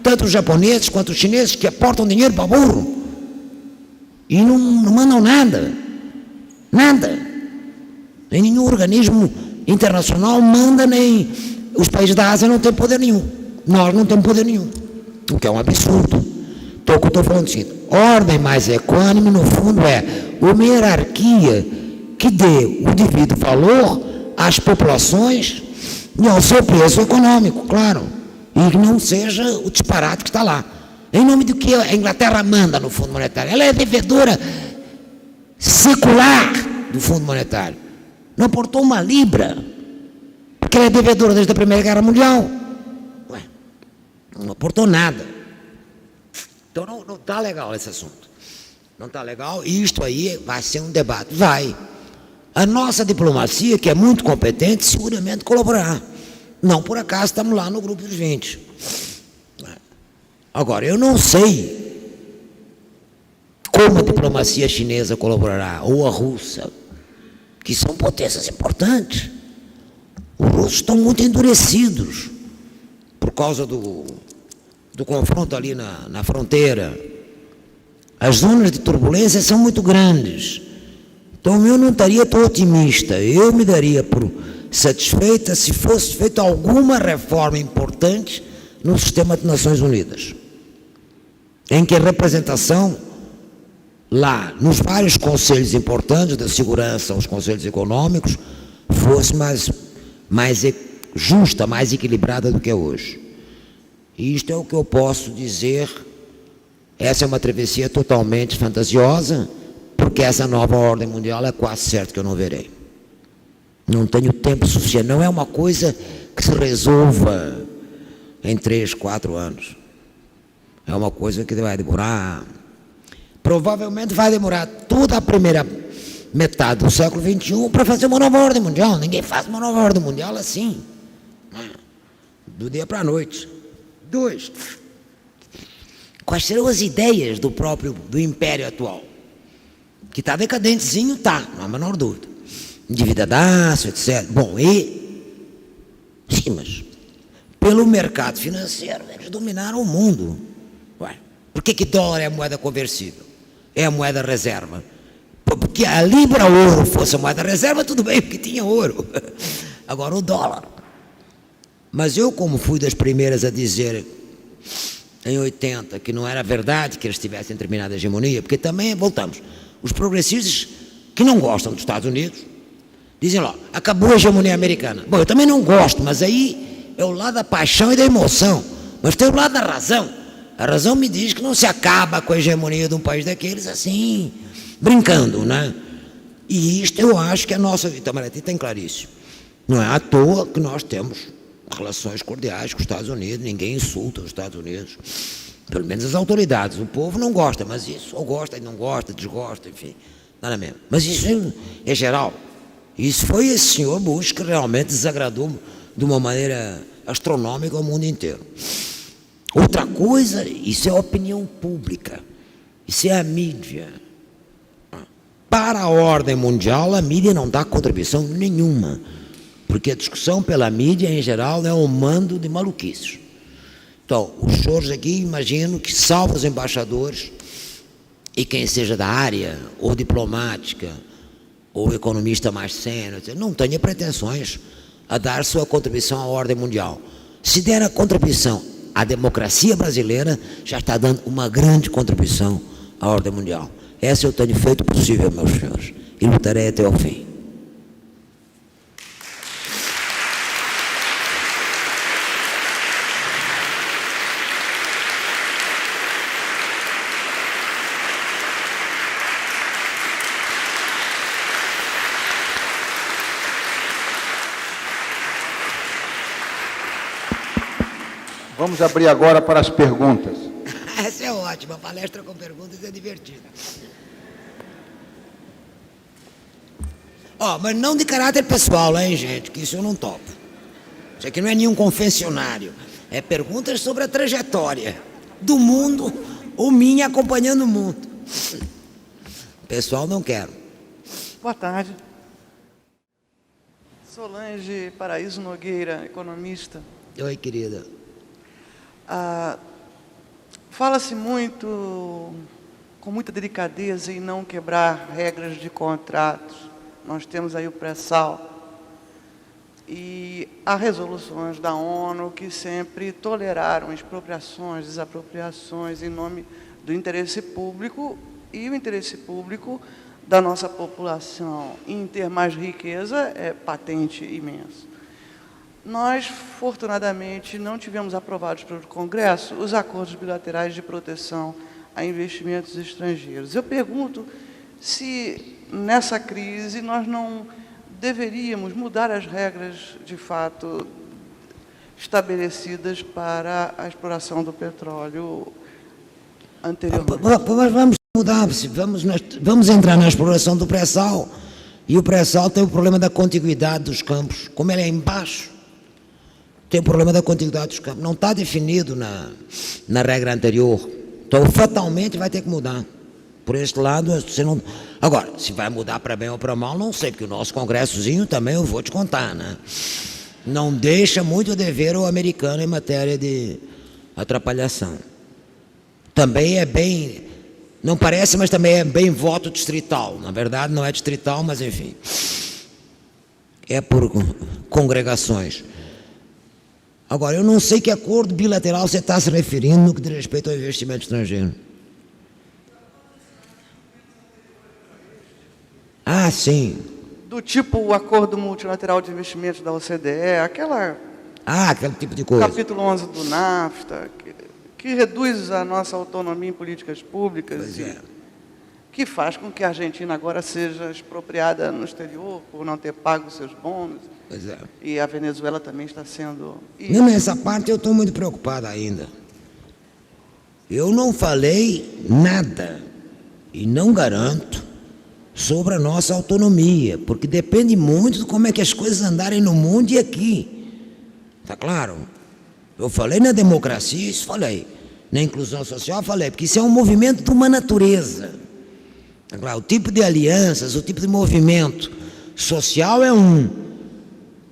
Tanto os japoneses quanto os chineses que aportam dinheiro para burro. E não mandam nada. Nada. Nem nenhum organismo internacional manda, nem os países da Ásia não têm poder nenhum. Nós não temos poder nenhum. O que é um absurdo. Então, o que eu estou falando é o seguinte: ordem mais equânime, no fundo, é uma hierarquia que dê o devido valor às populações e ao seu preço econômico, claro. E que não seja o disparate que está lá. Em nome do que a Inglaterra manda no Fundo Monetário. Ela é devedora secular do Fundo Monetário. Não aportou uma libra, porque ela é devedora desde a Primeira Guerra Mundial. Ué, não aportou nada. Então não está legal esse assunto. Não está legal, e isto aí vai ser um debate. Vai. A nossa diplomacia, que é muito competente, seguramente colaborará. Não por acaso estamos lá no grupo dos 20. Agora, eu não sei como a diplomacia chinesa colaborará, ou a russa, que são potências importantes. Os russos estão muito endurecidos por causa do confronto ali na fronteira. As zonas de turbulência são muito grandes. Então eu não estaria tão otimista. Eu me daria por satisfeita se fosse feita alguma reforma importante no sistema de Nações Unidas, em que a representação lá, nos vários conselhos importantes da segurança, os conselhos econômicos, fosse mais justa, mais equilibrada do que é hoje. E isto é o que eu posso dizer. Essa é uma travessia totalmente fantasiosa, porque essa nova ordem mundial é quase certo que eu não verei. Não tenho tempo suficiente. Não é uma coisa que se resolva em 3, 4 anos. É uma coisa que vai demorar. Provavelmente vai demorar toda a primeira metade do século XXI para fazer uma nova ordem mundial. Ninguém faz uma nova ordem mundial assim, do dia para a noite. 2. Quais serão as ideias do império atual? Que está decadentezinho, está, não há a menor dúvida. endividadaço, etc. Bom, sim, mas pelo mercado financeiro eles dominaram o mundo. Ué, por que dólar é a moeda conversível? É a moeda reserva. Porque a libra ouro fosse a moeda reserva, tudo bem, porque tinha ouro. Agora o dólar. Mas eu, como fui das primeiras a dizer em 80 que não era verdade que eles tivessem terminado a hegemonia, porque também, voltamos, os progressistas que não gostam dos Estados Unidos dizem lá, acabou a hegemonia americana. Bom, eu também não gosto, mas aí é o lado da paixão e da emoção. Mas tem o lado da razão. A razão me diz que não se acaba com a hegemonia de um país daqueles assim, brincando, né? E isto eu acho que a nossa Itamaraty tem claríssimo. Não é à toa que nós temos relações cordiais com os Estados Unidos, ninguém insulta os Estados Unidos, pelo menos as autoridades. O povo não gosta, mas isso, ou gosta e não gosta, desgosta, enfim, nada mesmo. Mas isso é geral. Isso foi esse senhor Bush que realmente desagradou de uma maneira astronômica ao mundo inteiro. Outra coisa, isso é a opinião pública, isso é a mídia. Para a ordem mundial, a mídia não dá contribuição nenhuma, porque a discussão pela mídia, em geral, é um mando de maluquices. Então, os senhores aqui, imagino que, salvo os embaixadores, e quem seja da área, ou diplomática, ou economista mais sênior, não tenha pretensões a dar sua contribuição à ordem mundial. Se der a contribuição à democracia brasileira, já está dando uma grande contribuição à ordem mundial. Essa eu tenho feito possível, meus senhores, e lutarei até o fim. Vamos abrir agora para as perguntas. Essa é ótima, a palestra com perguntas é divertida. Mas não de caráter pessoal, hein, gente, que isso eu não topo. Isso aqui não é nenhum confessionário. É perguntas sobre a trajetória do mundo ou minha acompanhando o mundo. Pessoal, não quero. Boa tarde. Solange Paraíso Nogueira, economista. Oi, querida. Fala-se muito, com muita delicadeza, em não quebrar regras de contratos. Nós temos aí o pré-sal. E há resoluções da ONU que sempre toleraram expropriações, desapropriações em nome do interesse público, e o interesse público da nossa população em ter mais riqueza é patente imenso. Nós, fortunadamente, não tivemos aprovados pelo Congresso os acordos bilaterais de proteção a investimentos estrangeiros. Eu pergunto se, nessa crise, nós não deveríamos mudar as regras, de fato, estabelecidas para a exploração do petróleo anteriormente. Mas vamos mudar, vamos entrar na exploração do pré-sal, e o pré-sal tem o problema da contiguidade dos campos. Como ele é embaixo, tem o problema da contiguidade dos campos. Não está definido na regra anterior. Então, fatalmente, vai ter que mudar. Por este lado, você não... Agora, se vai mudar para bem ou para mal, não sei, porque o nosso congressozinho também, eu vou te contar, né? Não deixa muito a dever o americano em matéria de atrapalhação. Também é bem... Não parece, mas também é bem voto distrital. Na verdade, não é distrital, mas enfim. É por congregações. Agora, eu não sei que acordo bilateral você está se referindo no que diz respeito ao investimento estrangeiro. Ah, sim. Do tipo o Acordo Multilateral de Investimentos da OCDE, aquele tipo de coisa. Capítulo 11 do NAFTA, que reduz a nossa autonomia em políticas públicas, que faz com que a Argentina agora seja expropriada no exterior por não ter pago seus bônus. Pois é. E a Venezuela também está sendo... Não, nessa parte eu estou muito preocupado ainda. Eu não falei nada, e não garanto, sobre a nossa autonomia, porque depende muito de como é que as coisas andarem no mundo e aqui. Está claro? Eu falei na democracia, isso falei. Na inclusão social, falei, porque isso é um movimento de uma natureza. Tá claro? O tipo de alianças, o tipo de movimento social é um.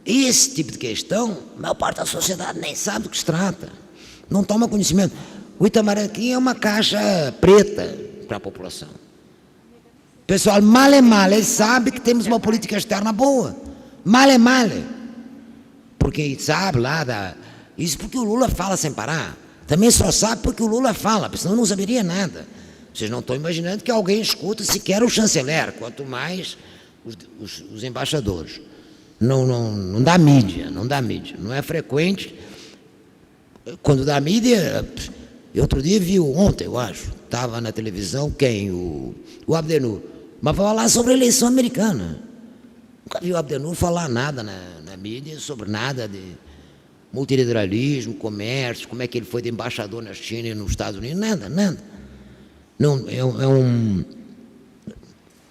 Esse tipo de questão, a maior parte da sociedade nem sabe do que se trata, não toma conhecimento. O Itamaraty é uma caixa preta para a população. O pessoal, mal é mal, ele sabe que temos uma política externa boa. Mal é mal. Porque sabe lá, isso porque o Lula fala sem parar. Também só sabe porque o Lula fala, porque senão não saberia nada. Vocês não estão imaginando que alguém escuta sequer o chanceler, quanto mais os embaixadores. Não dá mídia, não dá mídia. Não é frequente. Quando dá mídia, outro dia ontem, eu acho, estava na televisão quem? O Abdenur. Mas falar sobre a eleição americana. Nunca vi o Abdenur falar nada na mídia sobre nada de multilateralismo, comércio, como é que ele foi de embaixador na China e nos Estados Unidos, nada. Não,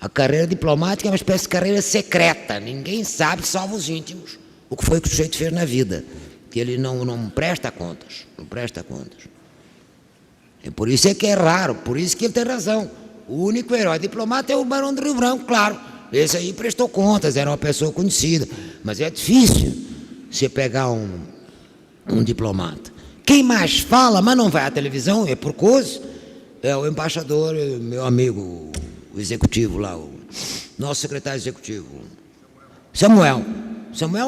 a carreira diplomática é uma espécie de carreira secreta, ninguém sabe, salvo os íntimos, o que foi que o sujeito fez na vida, que ele não presta contas, E por isso é que é raro, por isso que ele tem razão. O único herói diplomata é o Barão do Rio Branco, claro, esse aí prestou contas, era uma pessoa conhecida, mas é difícil você pegar um diplomata. Quem mais fala, mas não vai à televisão, é por coisa, é o embaixador, meu amigo, o executivo lá, o nosso secretário executivo, Samuel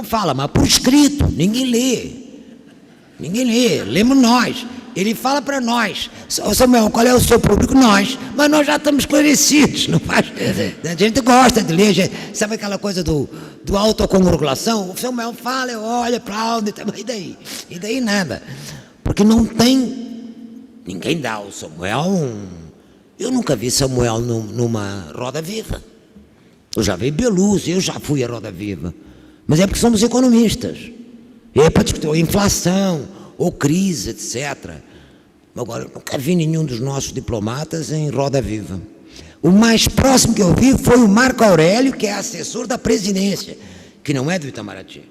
fala, mas por escrito, ninguém lê, lemos nós, ele fala para nós, Samuel, qual é o seu público? Nós, mas nós já estamos esclarecidos, não faz, a gente gosta de ler, sabe aquela coisa do autocongratulação? O Samuel fala, eu olho, aplaudo, e daí nada, porque não tem, ninguém dá ao Samuel eu nunca vi Samuel numa roda viva. Eu já vi Beluso, eu já fui à roda viva. Mas é porque somos economistas. É para discutir a inflação, ou crise, etc. Agora, eu nunca vi nenhum dos nossos diplomatas em roda viva. O mais próximo que eu vi foi o Marco Aurélio, que é assessor da presidência, que não é do Itamaraty.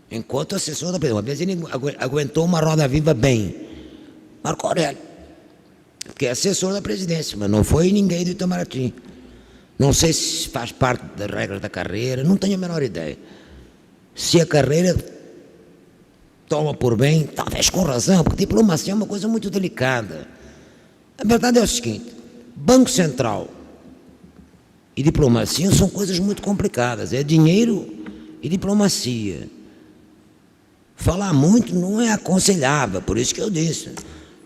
Enquanto assessor da presidência. Uma vez ele aguentou uma roda viva bem. Marco Aurélio, que é assessor da presidência, mas não foi ninguém do Itamaraty. Não sei se faz parte das regras da carreira, não tenho a menor ideia. Se a carreira toma por bem, talvez com razão, porque diplomacia é uma coisa muito delicada. A verdade é o seguinte, Banco Central e diplomacia são coisas muito complicadas, é dinheiro e diplomacia. Falar muito não é aconselhável, por isso que eu disse.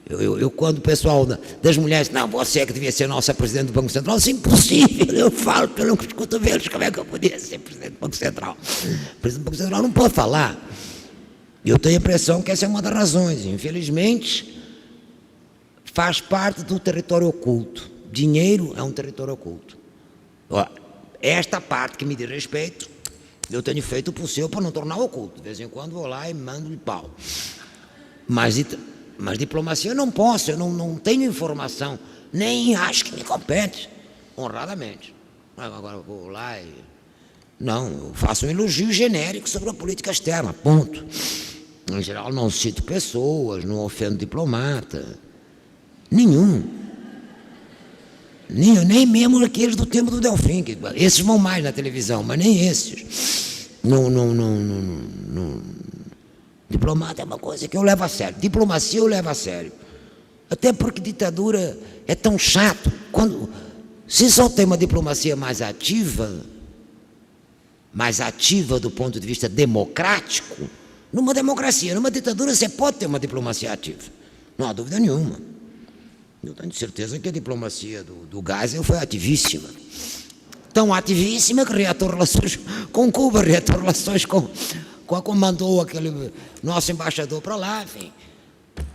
Eu quando o pessoal das mulheres, não, você é que devia ser nossa presidente do Banco Central, isso é impossível, eu falo pelos cotovelos, como é que eu podia ser presidente do Banco Central? O presidente do Banco Central não pode falar. Eu tenho a impressão que essa é uma das razões, infelizmente, faz parte do território oculto. Dinheiro é um território oculto. Esta parte que me diz respeito, eu tenho feito o possível para não tornar oculto. De vez em quando vou lá e mando-lhe pau. Mas diplomacia eu não posso, eu não tenho informação, nem acho que me compete, honradamente. Agora eu vou lá e... Não, eu faço um elogio genérico sobre a política externa, ponto. Em geral não cito pessoas, não ofendo diplomata, nenhum. Nem mesmo aqueles do tempo do Delfim, que esses vão mais na televisão, mas nem esses. Não. Diplomata é uma coisa que eu levo a sério. Diplomacia eu levo a sério. Até porque ditadura é tão chato. Se só tem uma diplomacia mais ativa do ponto de vista democrático, numa democracia, numa ditadura, você pode ter uma diplomacia ativa. Não há dúvida nenhuma. Eu tenho certeza que a diplomacia do Geisel foi ativíssima. Tão ativíssima que reatou relações com Cuba, reatou relações com mandou aquele nosso embaixador para lá, enfim.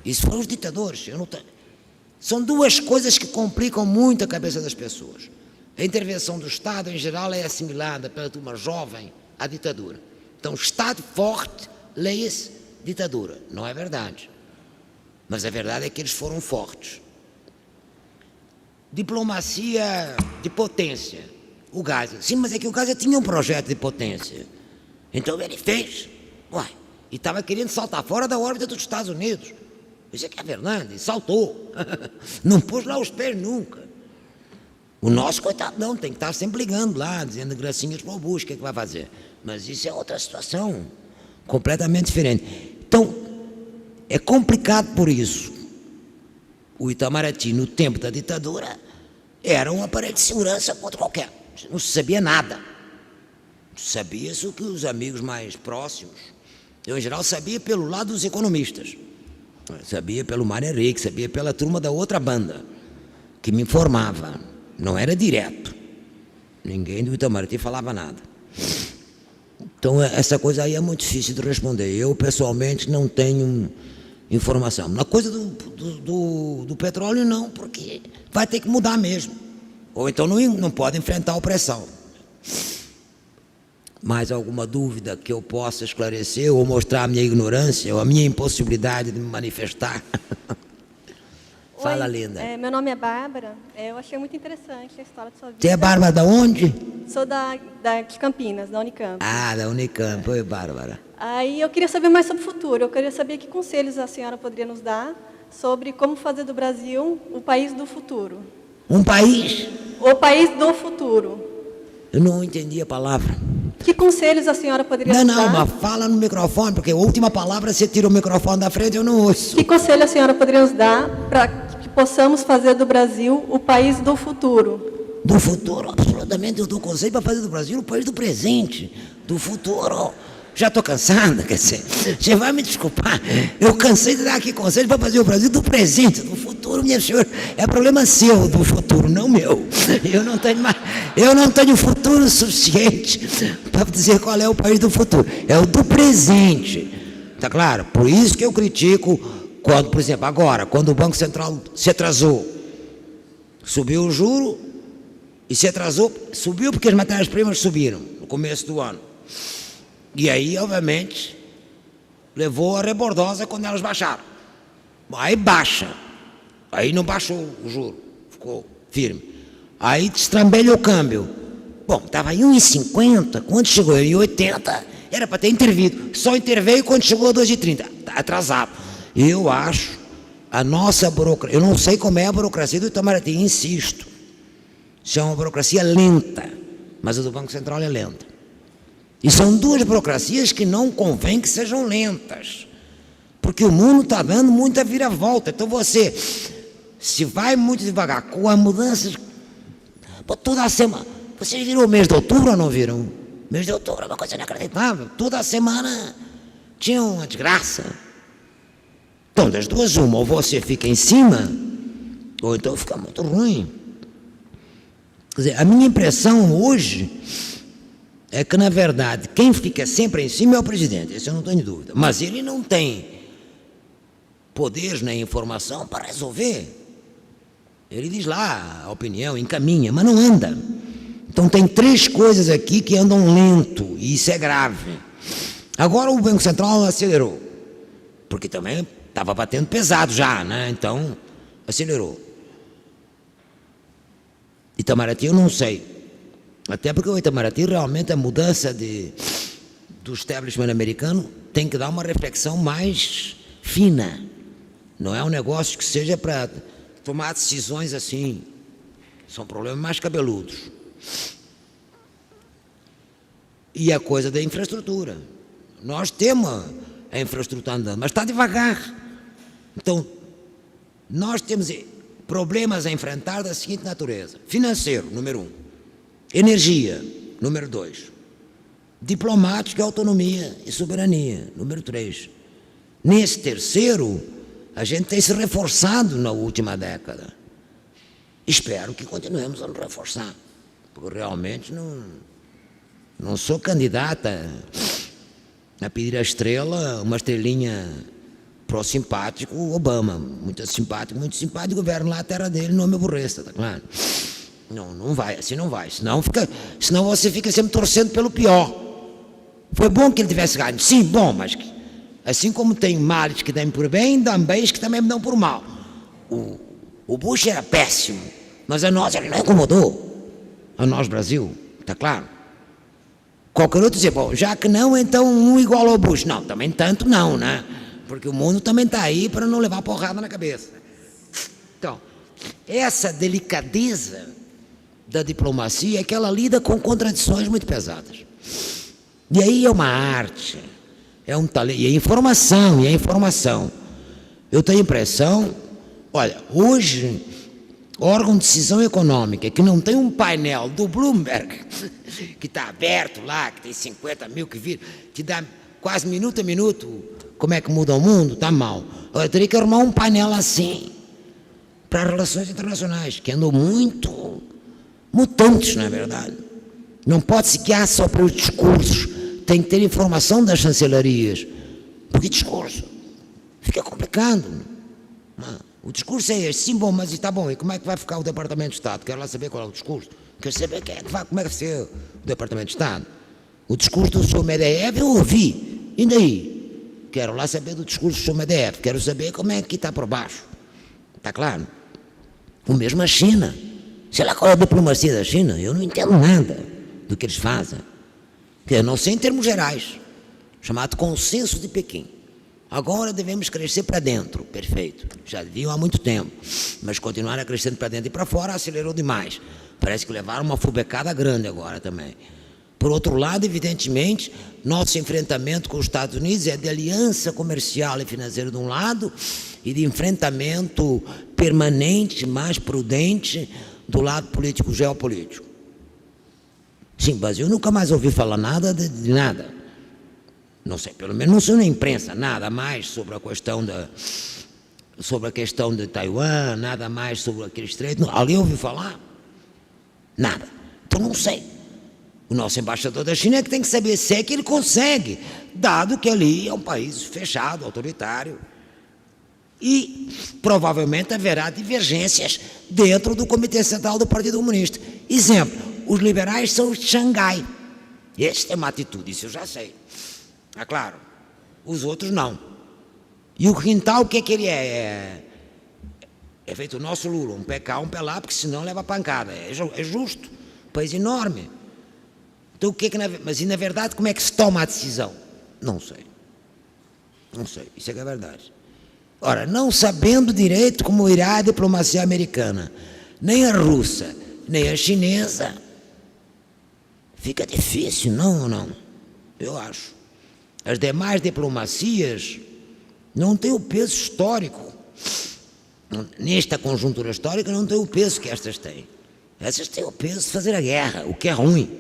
Isso foram os ditadores. São duas coisas que complicam muito a cabeça das pessoas. A intervenção do Estado, em geral, é assimilada pela turma jovem à ditadura. Então, Estado forte, leia-se ditadura. Não é verdade. Mas a verdade é que eles foram fortes. Diplomacia de potência. O Geisel. Sim, mas é que o Geisel tinha um projeto de potência. Então ele fez. E estava querendo saltar fora da órbita dos Estados Unidos. Isso é que é verdade, saltou. Não pôs lá os pés nunca. O nosso, coitado, não, tem que estar sempre ligando lá, dizendo gracinhas para o Bush, o que é que vai fazer? Mas isso é outra situação, completamente diferente. Então, é complicado por isso. O Itamaraty, no tempo da ditadura, era um aparelho de segurança contra qualquer. Não se sabia nada. Sabia-se o que os amigos mais próximos, eu em geral sabia pelo lado dos economistas, sabia pelo Mário Henrique, sabia pela turma da outra banda, que me informava, não era direto, ninguém do Itamaraty falava nada. Então essa coisa aí é muito difícil de responder, eu pessoalmente não tenho informação. Na coisa do petróleo não, porque vai ter que mudar mesmo, ou então não pode enfrentar o pré-sal. Mais alguma dúvida que eu possa esclarecer ou mostrar a minha ignorância ou a minha impossibilidade de me manifestar? Fala, Oi, linda. Meu nome é Bárbara. Eu achei muito interessante a história da sua vida. Você é Bárbara da onde? Sou de Campinas, da Unicamp. Ah, da Unicamp. Oi, Bárbara. Aí eu queria saber mais sobre o futuro. Eu queria saber que conselhos a senhora poderia nos dar sobre como fazer do Brasil o país do futuro. Um país? O país do futuro. Eu não entendi a palavra. Que conselhos a senhora poderia nos dar? Não, mas fala no microfone, porque a última palavra, você tira o microfone da frente, eu não ouço. Que conselho a senhora poderia nos dar para que possamos fazer do Brasil o país do futuro? Do futuro, absolutamente, eu dou conselho para fazer do Brasil o país do presente, do futuro. Já estou cansada, quer dizer, você vai me desculpar, eu cansei de dar aqui conselho para fazer o Brasil do presente, do futuro, minha senhora, é problema seu do futuro, não meu. Eu não tenho futuro suficiente para dizer qual é o país do futuro, é o do presente, tá claro? Por isso que eu critico quando, por exemplo, agora, quando o Banco Central se atrasou, subiu o juro e se atrasou, subiu porque as matérias-primas subiram no começo do ano. E aí, obviamente, levou a rebordosa quando elas baixaram. Aí baixa. Aí não baixou o juro, ficou firme. Aí destrambelha o câmbio. Bom, estava em 1,50, quando chegou em 1,80, era para ter intervido. Só interveio quando chegou a 2,30. Está atrasado. Eu acho, a nossa burocracia, eu não sei como é a burocracia do Itamaraty, insisto. Isso é uma burocracia lenta, mas a do Banco Central é lenta. E são duas burocracias que não convém que sejam lentas, porque o mundo está dando muita viravolta. Então você, se vai muito devagar com as mudanças, toda a semana, vocês viram o mês de outubro ou não viram? Mês de outubro é uma coisa inacreditável, toda a semana tinha uma desgraça. Então das duas uma, ou você fica em cima, ou então fica muito ruim. Quer dizer, a minha impressão hoje é que, na verdade, quem fica sempre em cima é o presidente, isso eu não tenho dúvida. Mas ele não tem poderes nem informação para resolver. Ele diz lá a opinião, encaminha, mas não anda. Então tem três coisas aqui que andam lento, e isso é grave. Agora o Banco Central acelerou, porque também estava batendo pesado já, né? Então acelerou. Itamaraty eu não sei. Até porque o Itamaraty realmente a mudança do establishment americano tem que dar uma reflexão mais fina. Não é um negócio que seja para tomar decisões assim. São problemas mais cabeludos. E a coisa da infraestrutura. Nós temos a infraestrutura andando, mas está devagar. Então, nós temos problemas a enfrentar da seguinte natureza. Financeiro, número 1. Energia, número 2. Diplomática, autonomia e soberania, número 3. Nesse terceiro, a gente tem se reforçado na última década. Espero que continuemos a nos reforçar, porque realmente não sou candidata a pedir a estrela, uma estrelinha pró-simpático Obama, muito simpático, governo lá a terra dele, não me aborreça, tá claro? Não vai, assim não vai, senão você fica sempre torcendo pelo pior. Foi bom que ele tivesse ganho, sim, bom, mas assim como tem males que dão por bem, dão bens que também me dão por mal. O Bush era péssimo, mas a nós ele não incomodou, a nós Brasil, tá claro? Qualquer outro dizer, bom, já que não, então um igual ao Bush. Não, também tanto não, né? Porque o mundo também está aí para não levar porrada na cabeça. Então, essa delicadeza da diplomacia é que ela lida com contradições muito pesadas. E aí é uma arte, é um talento, e é informação. Eu tenho a impressão, olha, hoje, órgão de decisão econômica, que não tem um painel do Bloomberg, que está aberto lá, que tem 50 mil que viram, que dá quase minuto a minuto como é que muda o mundo, está mal. Eu teria que arrumar um painel assim, para as relações internacionais, que andam muito mutantes, não é verdade? Não pode se guiar só pelos discursos, tem que ter informação das chancelarias, porque discurso fica complicado. O discurso é este, sim, bom, mas está bom, e como é que vai ficar o Departamento de Estado? Quero lá saber qual é o discurso, quero saber como é que vai ser o Departamento de Estado. O discurso do Sr. Medvedev eu ouvi, e daí? Quero lá saber do discurso do Sr. Medvedev, quero saber como é que está por baixo, está claro? O mesmo a China, sei lá qual é a diplomacia da China, eu não entendo nada do que eles fazem, que eu não sei em termos gerais, chamado consenso de Pequim. Agora devemos crescer para dentro, perfeito, já deviam há muito tempo, mas continuaram crescendo para dentro e para fora acelerou demais, parece que levaram uma fubecada grande agora também. Por outro lado, evidentemente, nosso enfrentamento com os Estados Unidos é de aliança comercial e financeira de um lado e de enfrentamento permanente, mais prudente, do lado político-geopolítico. Sim, mas eu nunca mais ouvi falar nada de nada. Não sei, pelo menos não sei na imprensa, nada mais sobre a questão de Taiwan, nada mais sobre aquele estreito. Ali eu ouvi falar? Nada. Então não sei. O nosso embaixador da China é que tem que saber se é que ele consegue, dado que ali é um país fechado, autoritário. E provavelmente haverá divergências dentro do Comitê Central do Partido Comunista. Exemplo, os liberais são os de Xangai. Esse tem uma atitude, isso eu já sei. É claro, os outros não. E o Quintal, o que é que ele é? É feito o nosso Lula, um pé cá, um pé lá, porque senão leva pancada. É justo, um país enorme. Então, o que é que mas e na verdade como é que se toma a decisão? Não sei. Não sei, isso é que é verdade. Ora, não sabendo direito como irá a diplomacia americana, nem a russa, nem a chinesa, fica difícil, não ou não? Eu acho. As demais diplomacias não têm o peso histórico. Nesta conjuntura histórica não tem o peso que estas têm. Essas têm o peso de fazer a guerra, o que é ruim.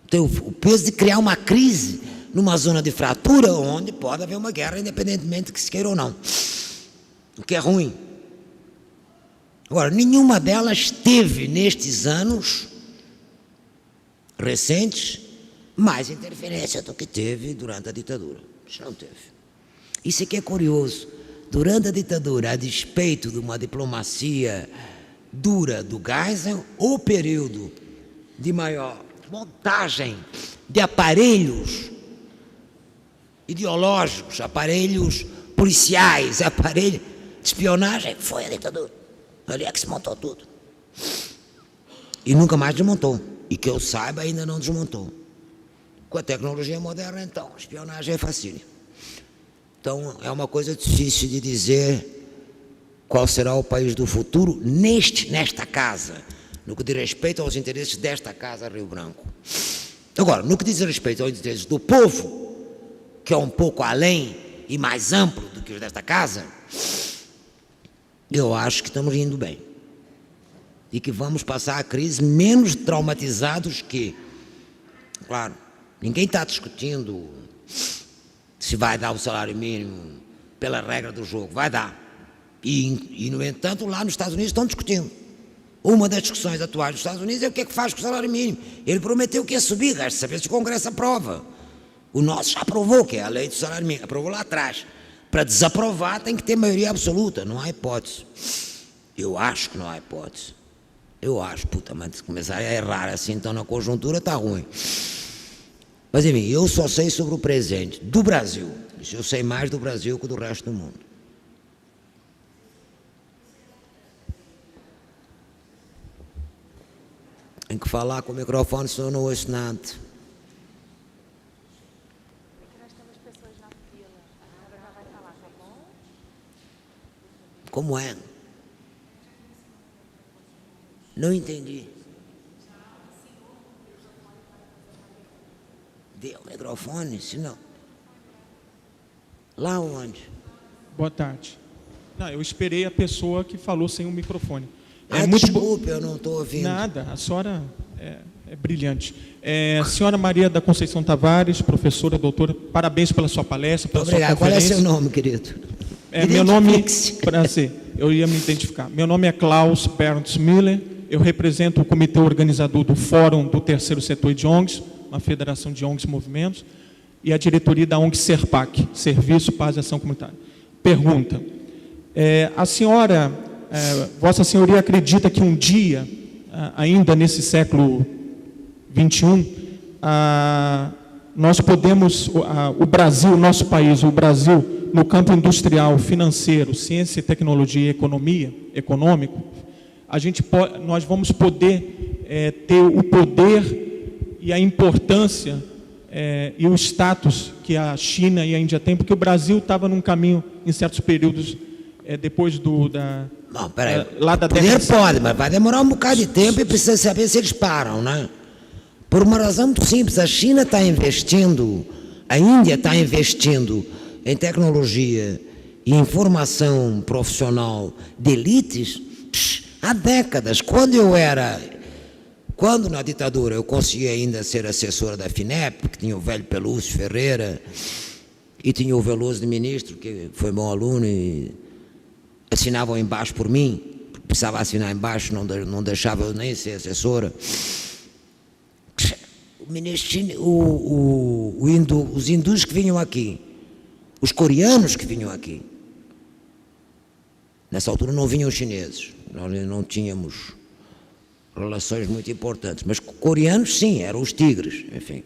Tem o peso de criar uma crise numa zona de fratura onde pode haver uma guerra, independentemente de que se queira ou não. O que é ruim. Agora, nenhuma delas teve, nestes anos recentes, mais interferência do que teve durante a ditadura. Isso não teve. Isso é que é curioso. Durante a ditadura, a despeito de uma diplomacia dura do Geisel, o período de maior montagem de aparelhos ideológicos, aparelhos policiais, aparelhos de espionagem, foi a ditadura. Ali é que se montou tudo. E nunca mais desmontou. E que eu saiba, ainda não desmontou. Com a tecnologia moderna, então, a espionagem é facílima. Então, é uma coisa difícil de dizer qual será o país do futuro nesta casa, no que diz respeito aos interesses desta casa, Rio Branco. Agora, no que diz respeito aos interesses do povo, que é um pouco além e mais amplo do que os desta casa, eu acho que estamos indo bem. E que vamos passar a crise menos traumatizados que, claro, ninguém está discutindo se vai dar o salário mínimo pela regra do jogo, vai dar. E, no entanto, lá nos Estados Unidos estão discutindo. Uma das discussões atuais dos Estados Unidos é o que é que faz com o salário mínimo. Ele prometeu que ia subir, resta saber se o Congresso aprova. O nosso já aprovou, que é a lei do salário mínimo, aprovou lá atrás. Para desaprovar tem que ter maioria absoluta, não há hipótese. Eu acho que não há hipótese. Eu acho, puta, mas se começar a errar assim, então na conjuntura está ruim. Mas enfim, eu só sei sobre o presente do Brasil. Eu sei mais do Brasil que do resto do mundo. Tem que falar com o microfone, senão eu não ouço nada. Como é? Não entendi. Cadê o microfone? Se não. Lá onde? Boa tarde. Não, eu esperei a pessoa que falou sem o microfone. Desculpe, eu não estou ouvindo. Nada, a senhora é brilhante. Senhora Maria da Conceição Tavares, professora, doutora, parabéns pela sua palestra, pela Obrigado. sua Qual é conferência. seu nome, querido? Meu nome, Identifique-se. prazer, eu ia me identificar. Meu nome é Klaus Berndt Miller, eu represento o comitê organizador do Fórum do Terceiro Setor de ONGs, uma federação de ONGs e movimentos, e a diretoria da ONG SERPAC, Serviço Paz e Ação Comunitária. Pergunta, a senhora, Vossa Senhoria acredita que um dia, ainda nesse século XXI, nós podemos, o Brasil, o nosso país, o Brasil, no campo industrial, financeiro, ciência, tecnologia e economia, econômico, nós vamos poder ter o poder e a importância e o status que a China e a Índia têm, porque o Brasil estava num caminho, em certos períodos, depois Não, peraí. lá da Poder década... pode, mas vai demorar um bocado de tempo e precisa saber se eles param, né? Por uma razão muito simples, a China está investindo, a Índia está investindo em tecnologia e em formação profissional de elites há décadas. Quando na ditadura eu consegui ainda ser assessora da FINEP, que tinha o velho Pelúcio Ferreira e tinha o Veloso de ministro, que foi bom aluno e assinavam embaixo por mim, precisava assinar embaixo, não deixava eu nem ser assessora. O ministro, os hindus que vinham aqui, os coreanos que vinham aqui, nessa altura não vinham os chineses, nós não tínhamos relações muito importantes, mas coreanos sim, eram os tigres, enfim.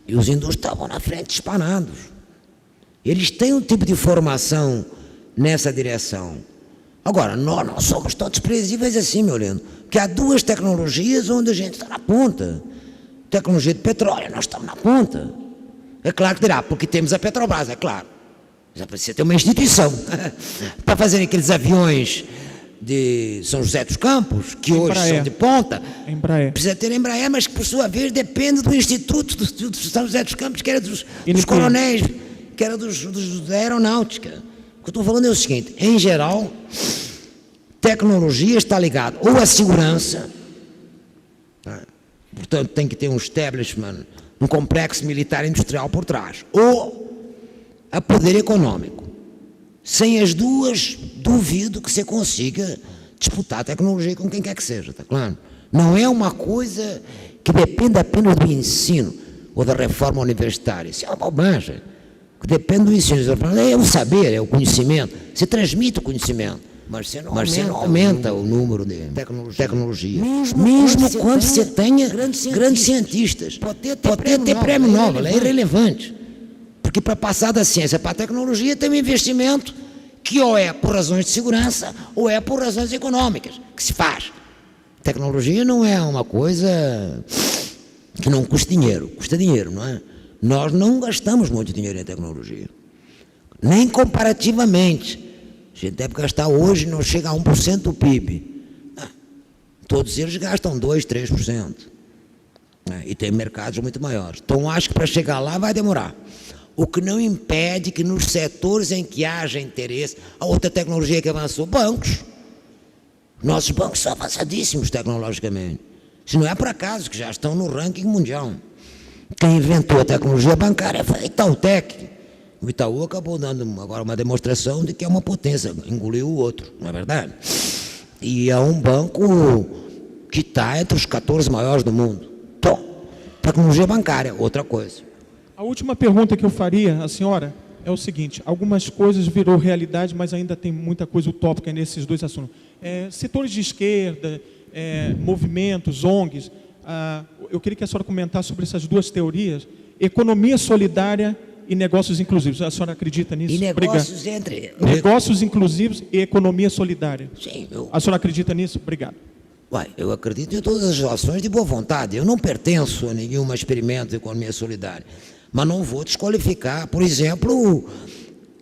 E os hindus estavam na frente disparados. Eles têm um tipo de formação nessa direção. Agora, nós não somos todos previsíveis assim, meu lindo, porque há duas tecnologias onde a gente está na ponta. Tecnologia de petróleo, nós estamos na ponta. É claro que dirá, porque temos a Petrobras, é claro. Já precisa ter uma instituição para fazer aqueles aviões de São José dos Campos, que hoje são de ponta. Embraer. Precisa ter Embraer, mas que por sua vez depende do Instituto do São José dos Campos, que era dos coronéis, que era da aeronáutica. O que eu estou falando é o seguinte, em geral, tecnologia está ligada ou à segurança, portanto tem que ter um establishment, um complexo militar industrial por trás, ou a poder econômico. Sem as duas, duvido que você consiga disputar a tecnologia com quem quer que seja, está claro? Não é uma coisa que depende apenas do ensino ou da reforma universitária. Isso é uma bobagem. Que depende do ensino. É o saber, é o conhecimento. Você transmite o conhecimento, mas você não aumenta o número de tecnologia. Mesmo quando você tenha grandes cientistas. Pode ter prêmio Nobel, é irrelevante. Porque para passar da ciência para a tecnologia tem um investimento que ou é por razões de segurança ou é por razões econômicas que se faz. Tecnologia não é uma coisa que não custa dinheiro, custa dinheiro, não é? Nós não gastamos muito dinheiro em tecnologia, nem comparativamente. A gente deve gastar hoje, não chega a 1% do PIB. Todos eles gastam 2%, 3%. E tem mercados muito maiores. Então, acho que para chegar lá vai demorar. O que não impede que nos setores em que haja interesse, a outra tecnologia que avançou, bancos. Nossos bancos são avançadíssimos tecnologicamente. Se não é por acaso que já estão no ranking mundial. Quem inventou a tecnologia bancária foi a Itautec. O Itaú acabou dando agora uma demonstração de que é uma potência, engoliu o outro, não é verdade? E é um banco que está entre os 14 maiores do mundo. Então, tecnologia bancária, outra coisa. A última pergunta que eu faria à senhora é o seguinte, algumas coisas virou realidade, mas ainda tem muita coisa utópica nesses dois assuntos. Setores de esquerda, movimentos, ONGs, eu queria que a senhora comentasse sobre essas duas teorias, economia solidária e negócios inclusivos. A senhora acredita nisso? E negócios entre... Negócios inclusivos e economia solidária. Sim, A senhora acredita nisso? Obrigado. Eu acredito em todas as ações de boa vontade. Eu não pertenço a nenhum experimento de economia solidária. Mas não vou desqualificar. Por exemplo,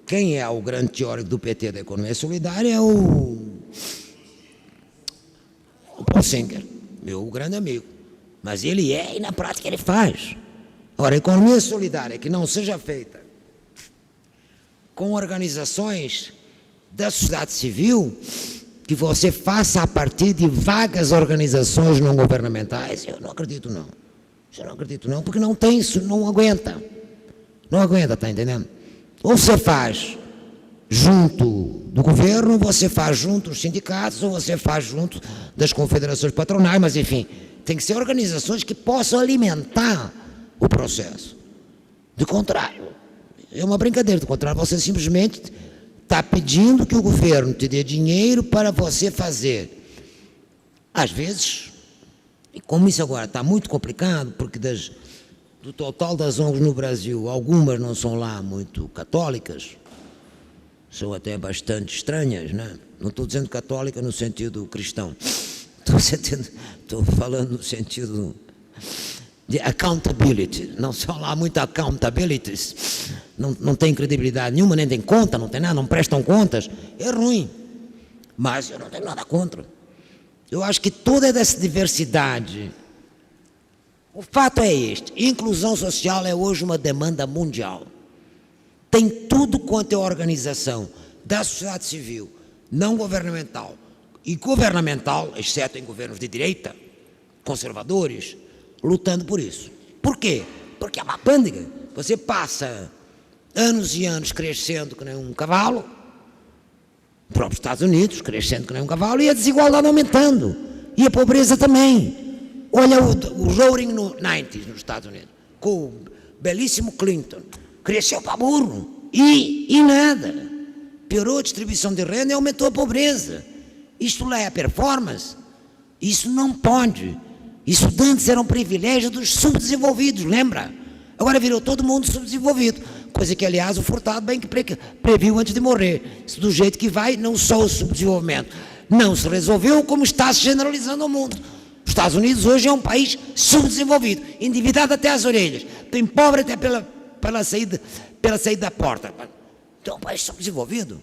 quem é o grande teórico do PT da economia solidária é o Paul Singer, meu grande amigo. Mas ele e na prática ele faz. Ora, a economia solidária que não seja feita com organizações da sociedade civil, que você faça a partir de vagas organizações não governamentais, eu não acredito não. Eu não acredito não, porque não tem isso, não aguenta. Não aguenta, tá entendendo? Ou você faz junto do governo, ou você faz junto dos sindicatos, ou você faz junto das confederações patronais, mas enfim, tem que ser organizações que possam alimentar o processo. Do contrário, é uma brincadeira, do contrário, você simplesmente está pedindo que o governo te dê dinheiro para você fazer. Às vezes, e como isso agora está muito complicado, porque do total das ONGs no Brasil, algumas não são lá muito católicas, são até bastante estranhas, né? Não estou dizendo católica no sentido cristão, estou falando no sentido de accountability, não são lá muito accountabilities, não tem credibilidade nenhuma, nem tem conta, não tem nada, não prestam contas, é ruim, mas eu não tenho nada contra. Eu acho que toda essa diversidade, o fato é este, inclusão social é hoje uma demanda mundial. Tem tudo quanto é organização da sociedade civil, não governamental e governamental, exceto em governos de direita, conservadores, lutando por isso. Por quê? Porque é uma pândega. Você passa anos e anos crescendo que nem um cavalo, os próprios Estados Unidos crescendo que nem um cavalo, e a desigualdade aumentando, e a pobreza também. Olha o Roaring '90s nos Estados Unidos, com o belíssimo Clinton, cresceu para burro, e nada. Piorou a distribuição de renda e aumentou a pobreza. Isto lá é a performance? Isso não pode. Isso antes era um privilégio dos subdesenvolvidos, lembra? Agora virou todo mundo subdesenvolvido, coisa que, aliás, o Furtado bem que previu antes de morrer. Isso do jeito que vai, não só o subdesenvolvimento não se resolveu, como está se generalizando ao mundo. Os Estados Unidos hoje é um país subdesenvolvido, endividado até as orelhas, tem pobre até pela saída da porta. Então é um país subdesenvolvido.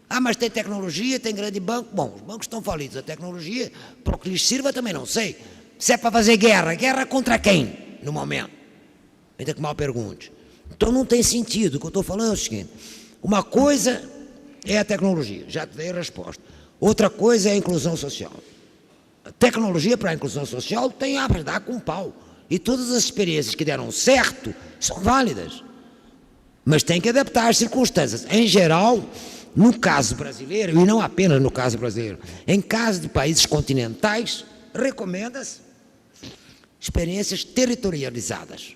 Ah, mas tem tecnologia, tem grande banco. Bom, os bancos estão falidos, a tecnologia, para o que lhes sirva também não sei. Se é para fazer guerra contra quem, no momento? Ainda que mal pergunte. Então não tem sentido. O que eu estou falando é o seguinte, uma coisa é a tecnologia, já te dei a resposta. Outra coisa é a inclusão social. A tecnologia para a inclusão social tem a dar com pau. E todas as experiências que deram certo são válidas. Mas tem que adaptar às circunstâncias. Em geral, no caso brasileiro, e não apenas no caso brasileiro, em caso de países continentais, recomenda-se experiências territorializadas.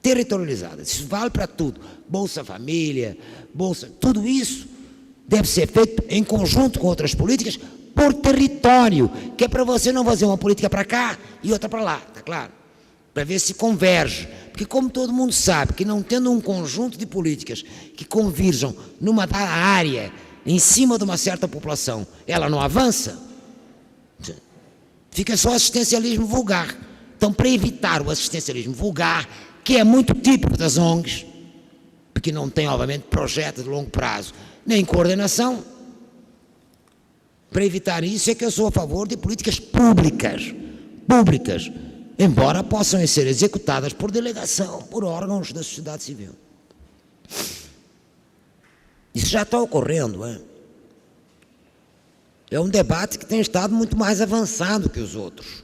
Territorializadas. Isso vale para tudo. Bolsa Família, tudo isso deve ser feito em conjunto com outras políticas por território, que é para você não fazer uma política para cá e outra para lá, tá claro? Para ver se converge. Porque como todo mundo sabe que não tendo um conjunto de políticas que convirjam numa área em cima de uma certa população, ela não avança, fica só assistencialismo vulgar. Então, para evitar o assistencialismo vulgar, que é muito típico das ONGs, porque não tem, obviamente, projetos de longo prazo, nem coordenação, para evitar isso é que eu sou a favor de políticas públicas, embora possam ser executadas por delegação, por órgãos da sociedade civil. Isso já está ocorrendo, é? É um debate que tem estado muito mais avançado que os outros.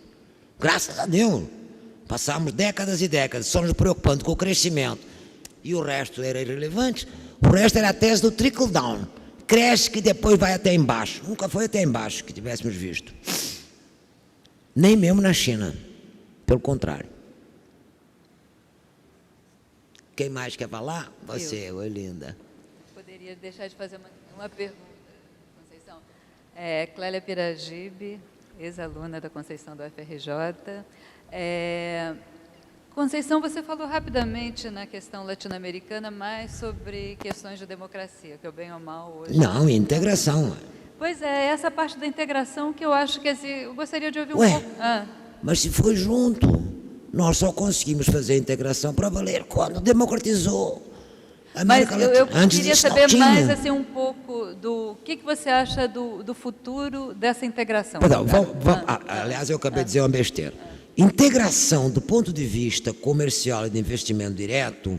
Graças a Deus. Passamos décadas e décadas só nos preocupando com o crescimento e o resto era irrelevante. O resto era a tese do trickle down. Cresce que depois vai até embaixo. Nunca foi até embaixo que tivéssemos visto. Nem mesmo na China. Pelo contrário. Quem mais quer falar? Você, oi linda. Poderia deixar de fazer uma pergunta, Conceição. Clélia Piragibe, ex-aluna da Conceição do FRJ. Conceição, você falou rapidamente na questão latino-americana, mais sobre questões de democracia, que eu bem ou mal hoje... Não, integração. Pois é, essa parte da integração que eu acho que eu gostaria de ouvir um pouco... Mas se foi junto, nós só conseguimos fazer a integração para valer quando democratizou a América Latina. Eu queria saber mais assim, um pouco do que você acha do futuro dessa integração. Perdão, aliás, eu acabei de dizer uma besteira. integração do ponto de vista comercial e de investimento direto